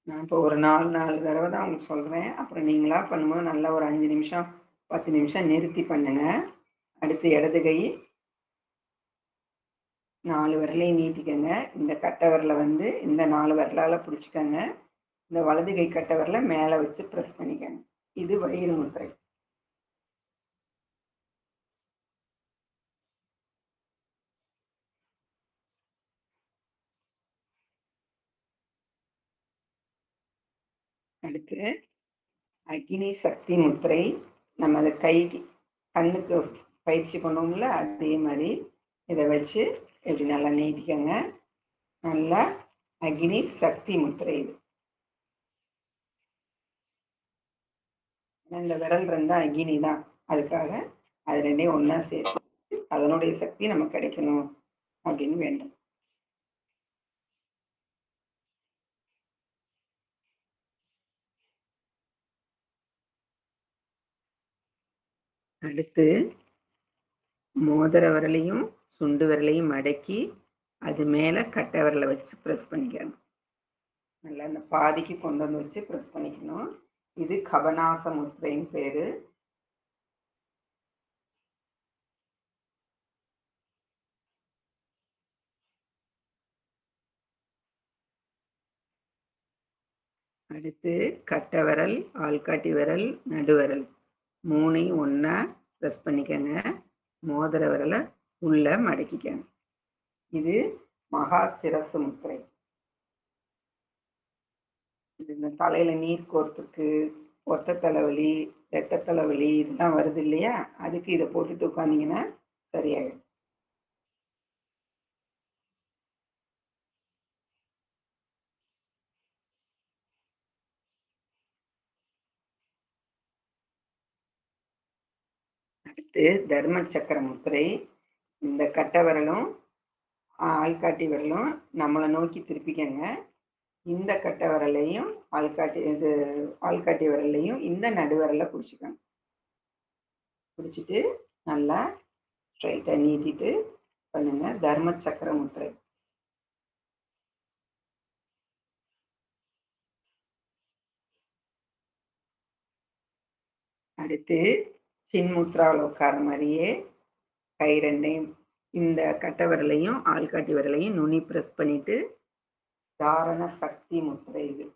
நான் இப்போ ஒரு 4 தடவை தான் உங்களுக்கு சொல்கிறேன். அப்புறம் நீங்களா பண்ணும்போது நல்லா ஒரு 5 நிமிஷம் 10 நிமிஷம் நிறுத்தி பண்ணுங்க. அடுத்து இடது கை 4 விரலையும் நீட்டிக்கங்க. இந்த கட்டை விரலை வந்து இந்த 4 விரலால் பிடிச்சிக்கங்க. இந்த வலது கை கட்டை விரலை மேலே வச்சு ப்ரெஸ் பண்ணிக்கங்க. இது வயிறு முத்திரை. அடுத்து அக்னி சக்தி முத்திரை. நம்ம அதை கண்ணுக்கு பயிற்சி பண்ணுவோம்ல, அதே மாதிரி இதை வச்சு இப்படி நல்லா நீட்டிக்கங்க. நல்லா அக்னி சக்தி முத்திரை. இது இந்த விரல் ரெண்டா அக்னி தான், அதுக்காக அது ரெண்டையும் ஒன்றா சேர்த்து அதனுடைய சக்தி நமக்கு கிடைக்கணும் அப்படின்னு வேண்டும். அடுத்து மோதிர விரலையும் சுண்டு விரலையும் மடக்கி அது மேலே கட்டை விரலை வச்சு ப்ரெஸ் பண்ணிக்கணும். நல்லா இந்த பாதிக்கு கொண்டு வந்து வச்சு ப்ரெஸ் பண்ணிக்கணும். இது கபநாச முத்திரைன்னு பேரு. அடுத்து கட்டை விரல், ஆள்காட்டி விரல், நடுவிரல் 3ஐயும் ஒன்றா ப்ரெஸ் பண்ணிக்கங்க. மோதிர விரலை உள்ள மடக்கிக்கங்க. இது மகா சிரசு முத்திரை. இது இந்த தலையில நீர் கோர்த்துக்கு, ஒத்த தலைவலி, ரெட்டை தலைவலி இதெல்லாம் வருது இல்லையா, அதுக்கு இதை போட்டுட்டு உட்காந்தீங்கன்னா சரியாயிடும். அடுத்து தர்ம சக்கர முத்திரை. இந்த கட்டை விரலும் ஆள்காட்டி விரலும் நம்மளை நோக்கி திருப்பிக்கங்க. இந்த கட்டை விரலையும் ஆள்காட்டி விரலையும் இந்த நடுவிரலை பிடிச்சிக்கணும். பிடிச்சிட்டு நல்லா ஸ்ட்ரைட்டாக நீட்டிட்டு பண்ணுங்க. தர்ம சக்கர முத்திரை. அடுத்து சின்முத்ராவில் உட்கார மாதிரியே கை ரெண்டையும் இந்த கட்டை விரலையும் ஆள்காட்டி விரலையும் நுனி ப்ரெஸ் பண்ணிட்டு தாரண சக்தி முத்திரை இது.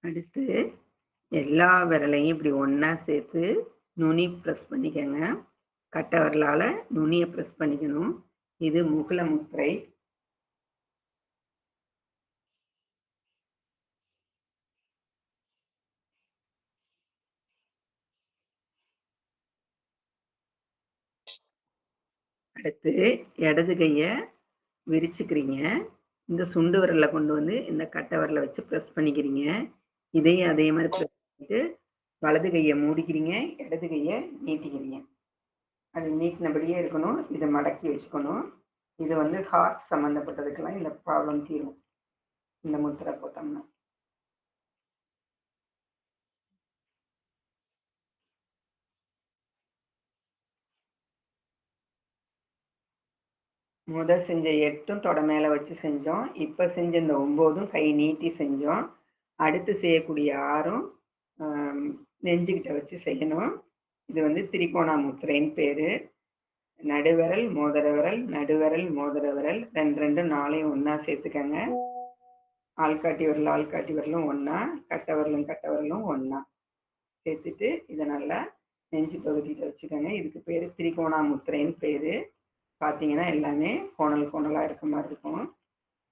அடுத்து எல்லா விரலையும் இப்படி ஒன்றா சேர்த்து நுனி ப்ரெஸ் பண்ணிக்கோங்க. கட்டை விரலால் நுனியை ப்ரெஸ் பண்ணிக்கணும். இது முகுல முத்திரை. அடுத்து இடது கையை விரிச்சுக்கிறீங்க. இந்த சுண்டு விரலை கொண்டு வந்து இந்த கட்டை விரலை வச்சு ப்ரெஸ் பண்ணிக்கிறீங்க. இதையும் அதே மாதிரி ப்ரெஸ் பண்ணிட்டு வலது கையை மூடிக்கிறீங்க, இடது கையை நீட்டிக்கிறீங்க. அது நீட்டினபடியே இருக்கணும். இதை மடக்கி வச்சுக்கணும். இது வந்து ஹார்ட் சம்மந்தப்பட்டதுக்கெல்லாம் இந்த ப்ராப்ளம் தீரும் இந்த முத்திரை போட்டோம்னா. முதல் செஞ்ச 8ம் தொட மேலே வச்சு செஞ்சோம். இப்போ செஞ்ச இந்த 9ம் கை நீட்டி செஞ்சோம். அடுத்து செய்யக்கூடிய 6ம் நெஞ்சுக்கிட்ட வச்சு செய்யணும். இது வந்து திரிகோணா முத்திரைன்னு பேர். நடுவிரல் மோதிர விரல், நடுவிரல் மோதிர விரல், 2 2 4 ஒன்றா சேர்த்துக்கங்க. ஆள்காட்டி விரல் ஆள்காட்டி விரலும் ஒன்றா, கட்டை விரலும் ஒன்றா சேர்த்துட்டு இதை நல்லா நெஞ்சு பகுதியில் வச்சுக்கோங்க. இதுக்கு பேர் திரிகோணா முத்திரைன்னு பேர். பார்த்தீங்கன்னா எல்லாமே கோணலாக இருக்க மாதிரி இருக்கும்.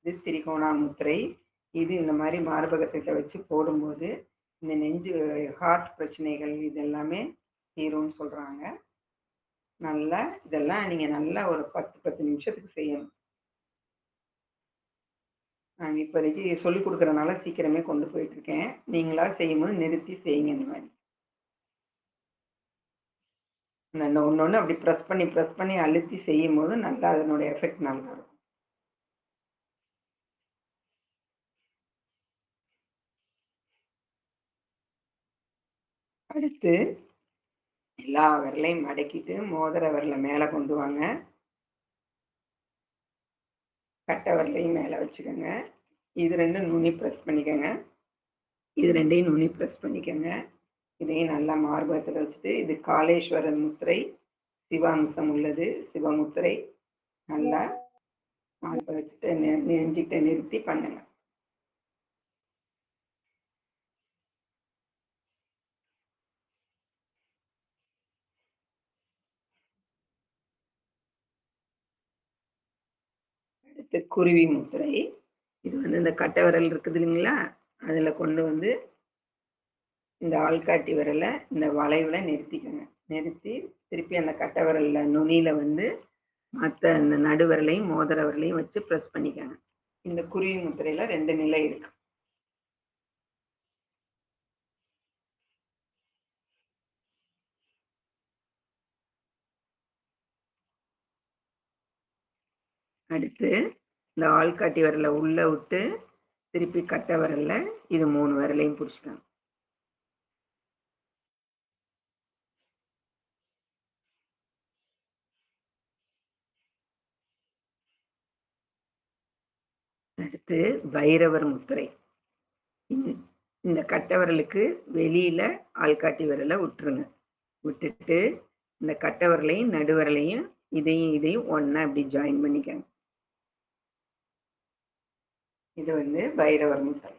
இது திரிகோணா முத்திரை. இது இந்த மாதிரி மார்பகத்திட்ட வச்சு போடும்போது இந்த நெஞ்சு ஹார்ட் பிரச்சனைகள் இதெல்லாமே தீரும்னு சொல்கிறாங்க. நல்லா இதெல்லாம் நீங்கள் நல்லா ஒரு 10 நிமிஷத்துக்கு செய்யணும். நாங்கள் இப்போதைக்கு சொல்லிக் கொடுக்குறதுனால சீக்கிரமே கொண்டு போயிட்டுருக்கேன். நீங்களா செய்யும்போது நிறுத்தி செய்யுங்க. இந்த மாதிரி இந்த ஒன்று அப்படி ப்ரெஸ் பண்ணி அழுத்தி செய்யும் போது நல்லா அதனுடைய எஃபெக்ட் நல்லா இருக்கும். அடுத்து எல்லா விரலையும் மடக்கிட்டு மோதிர விரலை மேலே கொண்டு வாங்க. கட்டை விரலையும் மேலே வச்சுக்கோங்க. இது 2 நுனி ப்ரெஸ் பண்ணிக்கோங்க. இது 2ஐயும் நுனி ப்ரெஸ் பண்ணிக்கோங்க. இதையும் நல்லா மார்பகத்தில் வச்சுட்டு இது காலேஸ்வரன் முத்திரை. சிவாம்சம் உள்ளது சிவமுத்திரை. நல்லா மார்பகத்தை நெஞ்சிக்கிட்ட நிறுத்தி பண்ணுங்க. அடுத்து குருவி முத்திரை. இது வந்து இந்த கட்டை விரல் இருக்குது இல்லைங்களா, அதில் கொண்டு வந்து இந்த ஆள்காட்டி விரலை இந்த வளைவில் நிறுத்திக்கோங்க. நிறுத்தி திருப்பி அந்த கட்டை விரலில் நுனியில் வந்து மற்ற அந்த நடுவிரலையும் மோதிர விரலையும் வச்சு ப்ரெஸ் பண்ணிக்கோங்க. இந்த குருவி முத்திரையில் 2 நிலை இருக்கு. அடுத்து இந்த ஆள்காட்டி விரலை உள்ளே விட்டு திருப்பி கட்டை விரலில் இது 3 விரலையும் பிடிச்சிக்கோங்க. அடுத்து பைரவர் முத்திரை. இந்த கட்டை விரலுக்கு வெளியில ஆள்காட்டி விரலை விட்டுருங்க. விட்டுட்டு இந்த கட்டை விரலையும் நடுவிரலையும் இதையும் ஒண்ணா இப்படி ஜாயின் பண்ணிக்கங்க. இது வந்து பைரவர் முத்திரை.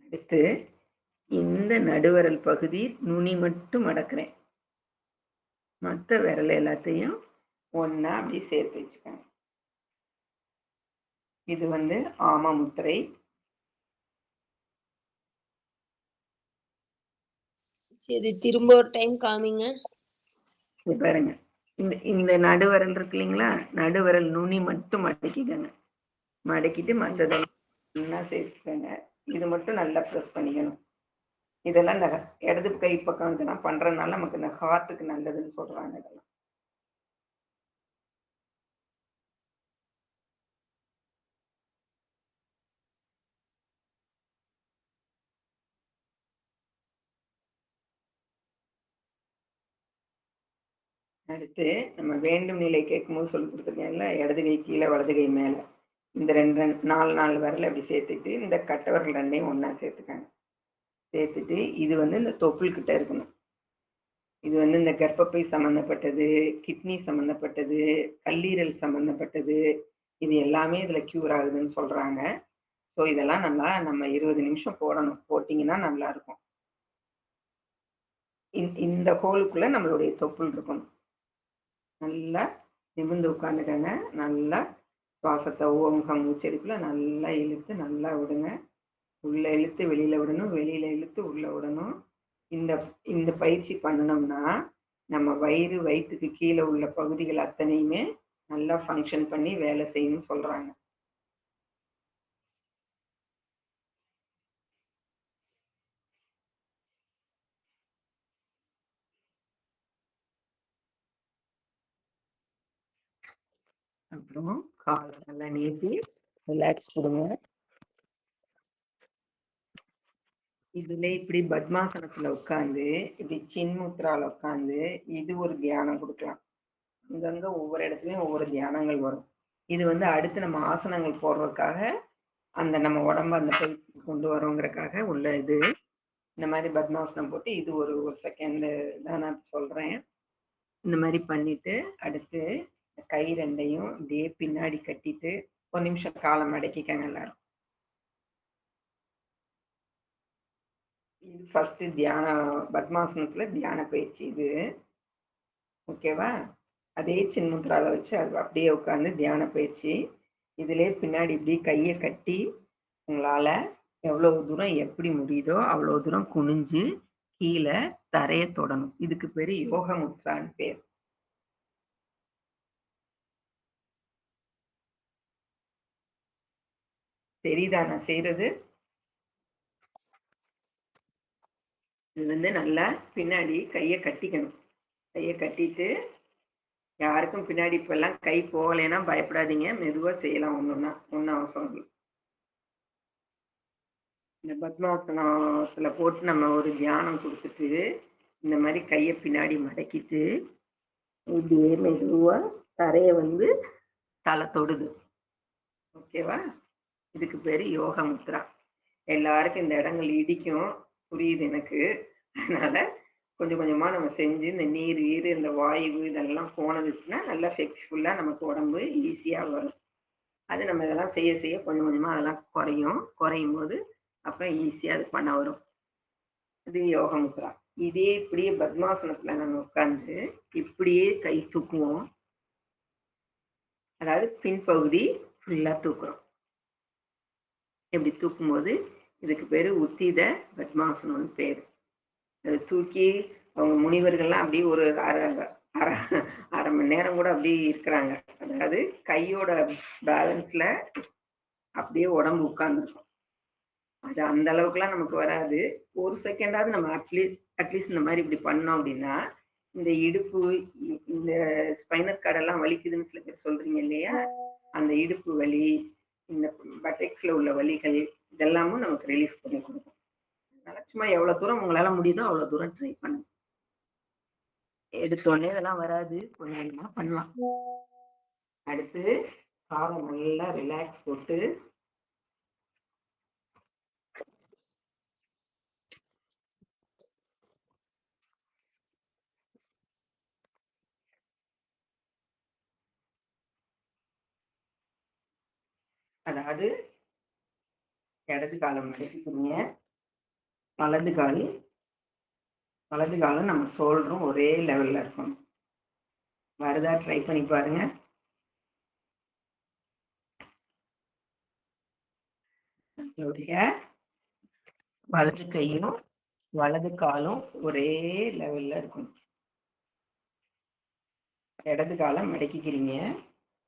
அடுத்து இந்த நடுவிரல் பகுதி நுனி மட்டும் மடக்கிறேன். மற்ற விரல் எல்லாத்தையும் ஒண்ணா அப்படி சேர்த்து வச்சுக்கோங்க. இது வந்து ஆம முத்திரை. சரி, திரும்ப ஒரு டைம் காமிங்க. இது பாருங்க, இந்த நடுவிரல் இருக்கு இல்லைங்களா, நடுவிரல் நுனி மட்டும் மடக்கிக்கங்க. மடக்கிட்டு மற்றதெல்லாம் ஒண்ணா சேர்த்துக்கங்க. இது மட்டும் நல்லா ப்ரெஸ் பண்ணிக்கணும். இதெல்லாம் இந்த இடது கை பக்கம் இதெல்லாம் பண்றதுனால நமக்கு இந்த ஹார்ட்டுக்கு நல்லதுன்னு சொல்றாங்க. இதெல்லாம் அடுத்து நம்ம வேண்டும் நிலை கேட்கும்போது சொல்லி கொடுத்துருக்கேன்ல, இடது கை கீழே வலது கை மேலே, இந்த 4 விரலை அப்படி சேர்த்துட்டு இந்த கட்டவர்கள் ரெண்டையும் ஒன்றா சேர்த்துக்காங்க. சேர்த்துட்டு இது வந்து இந்த தொப்புள் கிட்ட இருக்கணும். இது வந்து இந்த கர்ப்பப்பை சம்மந்தப்பட்டது, கிட்னி சம்மந்தப்பட்டது, கல்லீரல் சம்மந்தப்பட்டது, இது எல்லாமே இதில் க்யூர் ஆகுதுன்னு சொல்கிறாங்க. ஸோ இதெல்லாம் நல்லா நம்ம 20 நிமிஷம் போடணும். போட்டிங்கன்னா நல்லா இருக்கும். இந்த ஹோலுக்குள்ளே நம்மளுடைய தொப்புள் இருக்கணும். நல்லா நிமிர்ந்து உட்காந்துக்கங்க. நல்லா சுவாசத்தை ஓமுகம் உச்சரிப்புல நல்லா இழுத்து நல்லா விடுங்க. உள்ள இழுத்து வெளியில விடணும், வெளியில இழுத்து உள்ள விடணும். இந்த பயிற்சி பண்ணணும்னா நம்ம வயிற்றுக்கு கீழே உள்ள பகுதிகள் அத்தனையுமே நல்லா ஃபங்க்ஷன் பண்ணி வேலை செய்யணும்னு சொல்றாங்க. அப்புறம் காலை நல்லா நீட்டி ரிலாக்ஸ் கொடுங்க. இதுல இப்படி பத்மாசனத்துல உட்காந்து இப்படி சின்முத்ரால உட்காந்து இது ஒரு தியானம் கொடுக்கலாம். அங்கங்க ஒவ்வொரு இடத்துலயும் ஒவ்வொரு தியானங்கள் வரும். இது வந்து அடுத்து நம்ம ஆசனங்கள் போடுறதுக்காக அந்த நம்ம உடம்ப அந்த பயிற்சி கொண்டு வரோங்கிறதுக்காக உள்ள இது. இந்த மாதிரி பத்மாசனம் போட்டு இது ஒரு செகண்ட் தான் நான் சொல்றேன். இந்த மாதிரி பண்ணிட்டு அடுத்து கை ரெண்டையும் இப்படியே பின்னாடி கட்டிட்டு ஒரு நிமிஷம் காலை மடக்கிக்கங்க எல்லாரும். இது ஃபர்ஸ்ட் தியான பத்மாசனத்துல தியான பயிற்சி இது. ஓகேவா? அதே சின்முத்ரால வச்சு அது அப்படியே உட்காந்து தியான பயிற்சி. இதுல பின்னாடி இப்படி கையை கட்டி உங்களால எவ்வளவு தூரம் எப்படி முடியுதோ அவ்வளவு தூரம் குனிஞ்சு கீழே தரையை தொடணும். இதுக்கு பேரு யோக முத்ரான்னு பேர். தெரியுதா நான் செய்யறது? இது வந்து நல்லா பின்னாடி கையை கட்டிக்கணும். கையை கட்டிட்டு யாருக்கும் பின்னாடி இப்பெல்லாம் கை போகலைன்னா பயப்படாதீங்க, மெதுவா செய்யலாம். ஒன்றும் அவசரம் இல்லை. இந்த பத்மாசனத்துல போட்டு நம்ம ஒரு தியானம் கொடுத்துட்டு இந்த மாதிரி கையை பின்னாடி மடக்கிட்டு இப்படியே மெதுவா தரையை வந்து தலை தொடுது. ஓகேவா? இதுக்கு பேரு யோக முத்ரா. எல்லாருக்கும் இந்த இடங்கள் இடிக்கும், புரியுது எனக்கு. அதனால கொஞ்சம் கொஞ்சமா நம்ம செஞ்சு இந்த நீர் இந்த வாயு இதெல்லாம் போனதுச்சுன்னா நல்லா ஃபிளெக்சிபிளா நமக்கு உடம்பு ஈஸியா வரும். அது நம்ம இதெல்லாம் செய்ய செய்ய கொஞ்சம் கொஞ்சமா அதெல்லாம் குறையும் போது அப்புறம் ஈஸியா அது பண்ண வரும். இது யோக முத்ரா. இதே இப்படியே பத்மாசனத்துல நம்ம உட்காந்து இப்படியே கை தூக்குவோம். அதாவது பின்பகுதி ஃபுல்லா தூக்குறோம். இப்படி தூக்கும் போது இதுக்கு பேரு உத்தித பத்மாசனம்னு பேரு. அது தூக்கி அவங்க முனிவர்கள்லாம் அப்படியே ஒரு அரை மணி நேரம் கூட அப்படியே இருக்கிறாங்க. அதாவது கையோட பேலன்ஸ்ல அப்படியே உடம்பு உட்கார்ந்துருக்கும். அது அந்த அளவுக்குலாம் நமக்கு வராது. ஒரு செகண்டாவது நம்ம அட்லீஸ்ட் இந்த மாதிரி இப்படி பண்ணோம் அப்படின்னா இந்த இடுப்பு இந்த ஸ்பைனல் கார்டெல்லாம் வலிக்குதுன்னு சில பேர் சொல்றீங்க இல்லையா, அந்த இடுப்பு வலி, இந்த பட்டெக்ஸ்ல உள்ள வலிகள் இதெல்லாமும் நமக்கு ரிலீஃப் பண்ணி கொடுக்கும். அதனால சும்மா எவ்வளவு தூரம் உங்களால முடியுதோ அவ்வளவு தூரம் ட்ரை பண்ணுங்க. எடுத்தோடனே இதெல்லாம் வராது, கொஞ்சம் கொஞ்சமா பண்ணலாம். அடுத்து காலை நல்லா ரிலாக்ஸ் போட்டு அதாவது இடது காலம் மடக்கிக்கிறீங்க, வலது காலம் நம்ம சோல்டரும் ஒரே லெவல்ல இருக்கணும். வருதா? ட்ரை பண்ணி பாருங்க. நம்மளுடைய வலது கையும் வலது காலும் ஒரே லெவல்ல இருக்கணும். இடது காலை மடக்கிக்கிறீங்க,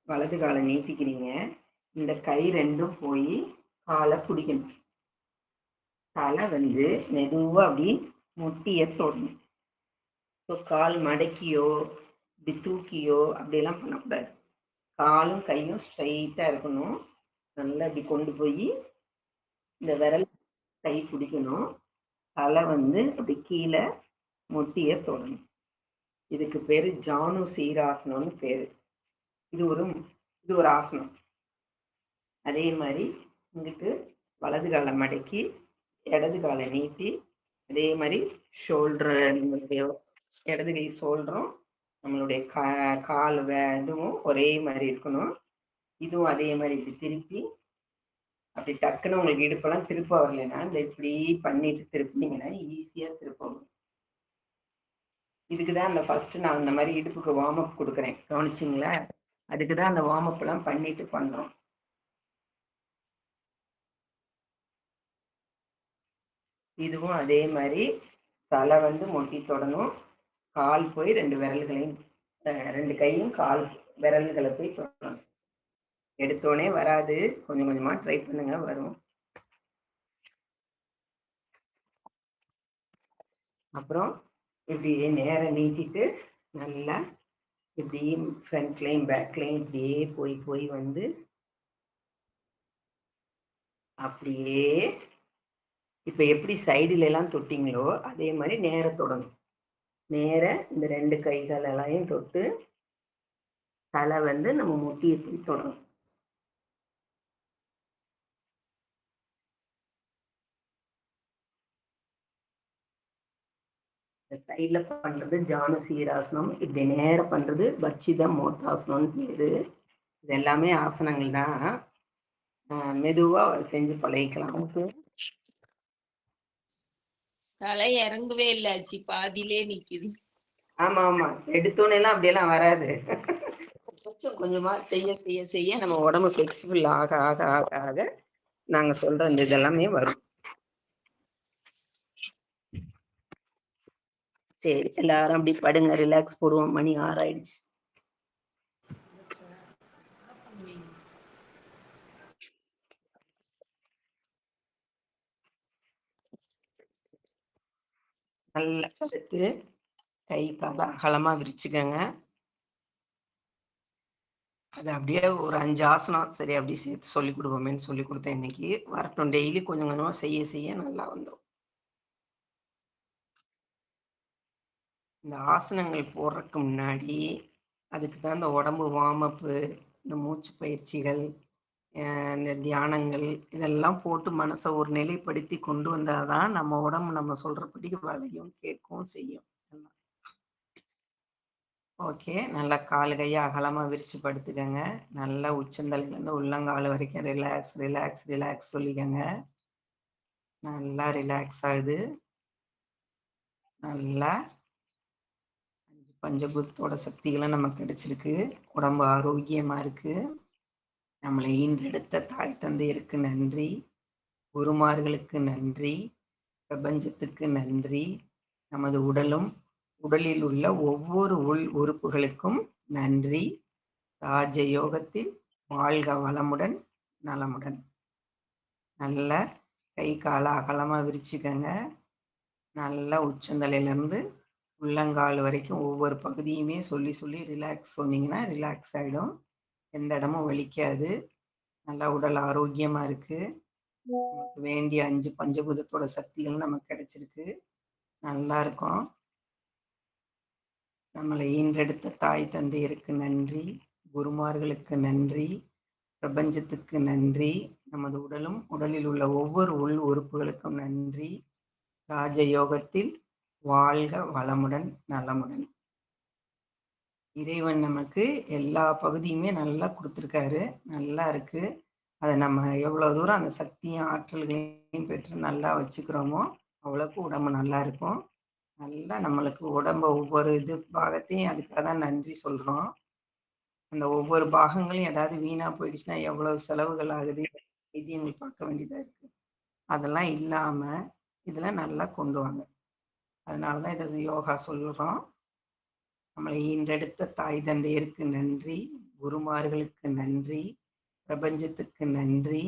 வலது காலை நீட்டிக்கிறீங்க. இந்த கை ரெண்டும் போய் காலை பிடிக்கணும். தலை வந்து மெதுவா அப்படி முட்டிய தொடணும். கால் மடக்கியோ இப்படி தூக்கியோ அப்படியெல்லாம் பண்ணக்கூடாது. காலும் கையும் ஸ்ட்ரைட்டா இருக்கணும். நல்லா இப்படி கொண்டு போய் இந்த விரல் கை பிடிக்கணும். தலை வந்து அப்படி கீழே முட்டிய தொடணும். இதுக்கு பேரு ஜானு சீராசனம்னு பேரு. இது ஒரு ஆசனம். அதே மாதிரி உங்களுக்கு வலது காலை மடக்கி இடது காலை நீட்டி, அதே மாதிரி ஷோல்டர், நம்மளுடைய இடது கை ஷோல்டரும் நம்மளுடைய கால் இதுவும் ஒரே மாதிரி இருக்கணும். இதுவும் அதே மாதிரி இப்படி திருப்பி, அப்படி டக்குன்னு உங்களுக்கு இடுப்பெல்லாம் திருப்ப வரலைன்னா இந்த இப்படி பண்ணிட்டு திருப்பினீங்கன்னா ஈஸியா திருப்பணும். இதுக்குதான் அந்த ஃபர்ஸ்ட் நான் இந்த மாதிரி இடுப்புக்கு வார்ம் அப் கொடுக்குறேன், கவனிச்சிங்களா? அதுக்குதான் அந்த வார்ம் அப் எல்லாம் பண்ணிட்டு பண்றோம். இதுவும் அதே மாதிரி தலை மொட்டி தொடணும், கால் போய் 2 விரல்களையும் 2 கையும் கால் விரல்களை போய் தொடணும். எடுத்தோடனே வராது, கொஞ்சம் கொஞ்சமா ட்ரை பண்ணுங்க, வரும். அப்புறம் இப்படியே நேரம் நீட்டிட்டு நல்லா இப்படியே ஃப்ரண்ட்லையும் பேக்லையும் இப்படியே போய் போய் அப்படியே இப்ப எப்படி சைடுல எல்லாம் தொட்டிங்களோ அதே மாதிரி நேர தொடணும். நேர இந்த 2 கைகள் எல்லாம் தொட்டு தலை நம்ம முட்டியை போய் தொடணும். சைட்ல பண்றது ஜானு சீராசனம், இப்படி நேர பண்றது பச்சித மோத்தாசனம்னு பேரு. இது எல்லாமே ஆசனங்கள் தான், மெதுவா செஞ்சு பழகிக்கலாம். தலை இறங்கவே இல்ல ஆச்சி, பாதியிலே நிக்குது. ஆமா ஆமா, எடுத்தோன்னே எல்லாம் அப்படியெல்லாம் வராது. கொஞ்சம் கொஞ்சமா செய்ய செய்ய செய்ய நம்ம உடம்பு ஃபிளெக்சிபிள் ஆக ஆக ஆக ஆக நாங்க சொல்ற இந்த இதெல்லாமே வரும். சரி, எல்லாரும் அப்படி படுங்க, ரிலாக்ஸ் போடுவோம். மணி 6 ஆயிடுச்சு. நல்லா எடுத்து கை கால அகலமா விரிச்சுக்கங்க. அது அப்படியே ஒரு 5 ஆசனம் சரி அப்படி சேர்த்து சொல்லி கொடுப்போமேன்னு சொல்லி கொடுத்தேன். இன்னைக்கு வரட்டும், டெய்லி கொஞ்சம் கொஞ்சமா செய்ய செய்ய நல்லா வந்துடும். இந்த ஆசனங்கள் போடுறதுக்கு முன்னாடி அதுக்கு தான் இந்த உடம்பு வார்ம் அப்பு, இந்த மூச்சு பயிற்சிகள், இந்த தியானங்கள் இதெல்லாம் போட்டு மனசை ஒரு நிலைப்படுத்தி கொண்டு வந்தாதான் நம்ம உடம்பு நம்ம சொல்றபடி வளையும், கேட்கும், செய்யும். ஓகே, நல்லா காலு கையை அகலமா விரிச்சு படுத்துக்கங்க. நல்லா உச்சந்தலையில இருந்து உள்ளங்கால் வரைக்கும் ரிலாக்ஸ் ரிலாக்ஸ் ரிலாக்ஸ் சொல்லிக்கங்க. நல்லா ரிலாக்ஸ் ஆகுது. நல்லா பஞ்சபூதத்தோட சக்திகளும் நமக்கு கிடைச்சிருக்கு. உடம்பு ஆரோக்கியமா இருக்கு. நம்மளை ஈன்றெடுத்த தாய் தந்தையருக்கு நன்றி, குருமார்களுக்கு நன்றி, பிரபஞ்சத்துக்கு நன்றி, நமது உடலும் உடலில் உள்ள ஒவ்வொரு உள் உறுப்புகளுக்கும் நன்றி. ராஜயோகத்தில் வாழ்க வளமுடன் நலமுடன். நல்ல கை கால அகலமா விரிச்சுக்கங்க. நல்லா உச்சந்தலையிலிருந்து உள்ளங்கால் வரைக்கும் ஒவ்வொரு பகுதியுமே சொல்லி சொல்லி ரிலாக்ஸ் சொன்னீங்கன்னா ரிலாக்ஸ் ஆகிடும். எந்த இடமும் வலிக்காது. நல்லா உடல் ஆரோக்கியமா இருக்கு. நமக்கு வேண்டிய 5 பஞ்சபூதத்தோட சக்திகள் நமக்கு கிடைச்சிருக்கு. நல்லா இருக்கும். நம்மளை ஈன்றெடுத்த தாய் தந்தையருக்கு நன்றி, குருமார்களுக்கு நன்றி, பிரபஞ்சத்துக்கு நன்றி, நமது உடலும் உடலில் உள்ள ஒவ்வொரு உள் உறுப்புகளுக்கும் நன்றி. ராஜயோகத்தில் வாழ்க வளமுடன் நலமுடன். இறைவன் நமக்கு எல்லா பகுதியுமே நல்லா கொடுத்துருக்காரு, நல்லா இருக்கு. அதை நம்ம எவ்வளவு தூரம் அந்த சக்தியும் ஆற்றல்களையும் பெற்று நல்லா வச்சுக்கிறோமோ அவ்வளவுக்கு உடம்பு நல்லா இருக்கும். நல்லா நம்மளுக்கு உடம்ப ஒவ்வொரு பாகத்தையும் அதுக்காக தான் நன்றி சொல்றோம். அந்த ஒவ்வொரு பாகங்களையும் ஏதாவது வீணா போயிடுச்சுன்னா எவ்வளவு செலவுகள் ஆகுது, வைத்தியங்கள் பார்க்க வேண்டியதா இருக்கு. அதெல்லாம் இல்லாம இதுல நல்லா கொண்டு வாங்க. அதனாலதான் இதை யோகா சொல்றோம். நம்மளை ஈன்றெடுத்த தாய் தந்தையருக்கு நன்றி, குருமார்களுக்கு நன்றி, பிரபஞ்சத்துக்கு நன்றி,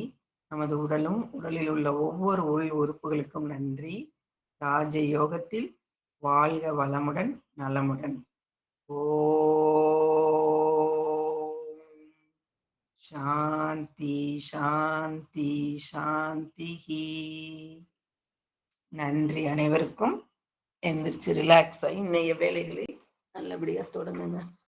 நமது உடலும் உடலில் உள்ள ஒவ்வொரு உள் உறுப்புகளுக்கும் நன்றி. ராஜயோகத்தில் வாழ்க வளமுடன் நலமுடன். ஓம் சாந்தி சாந்தி சாந்தி. நன்றி அனைவருக்கும். எந்திரிச்சு ரிலாக்ஸ் ஆகி இன்னைய வேலைகளை நல்லபடியா தொடங்குங்க.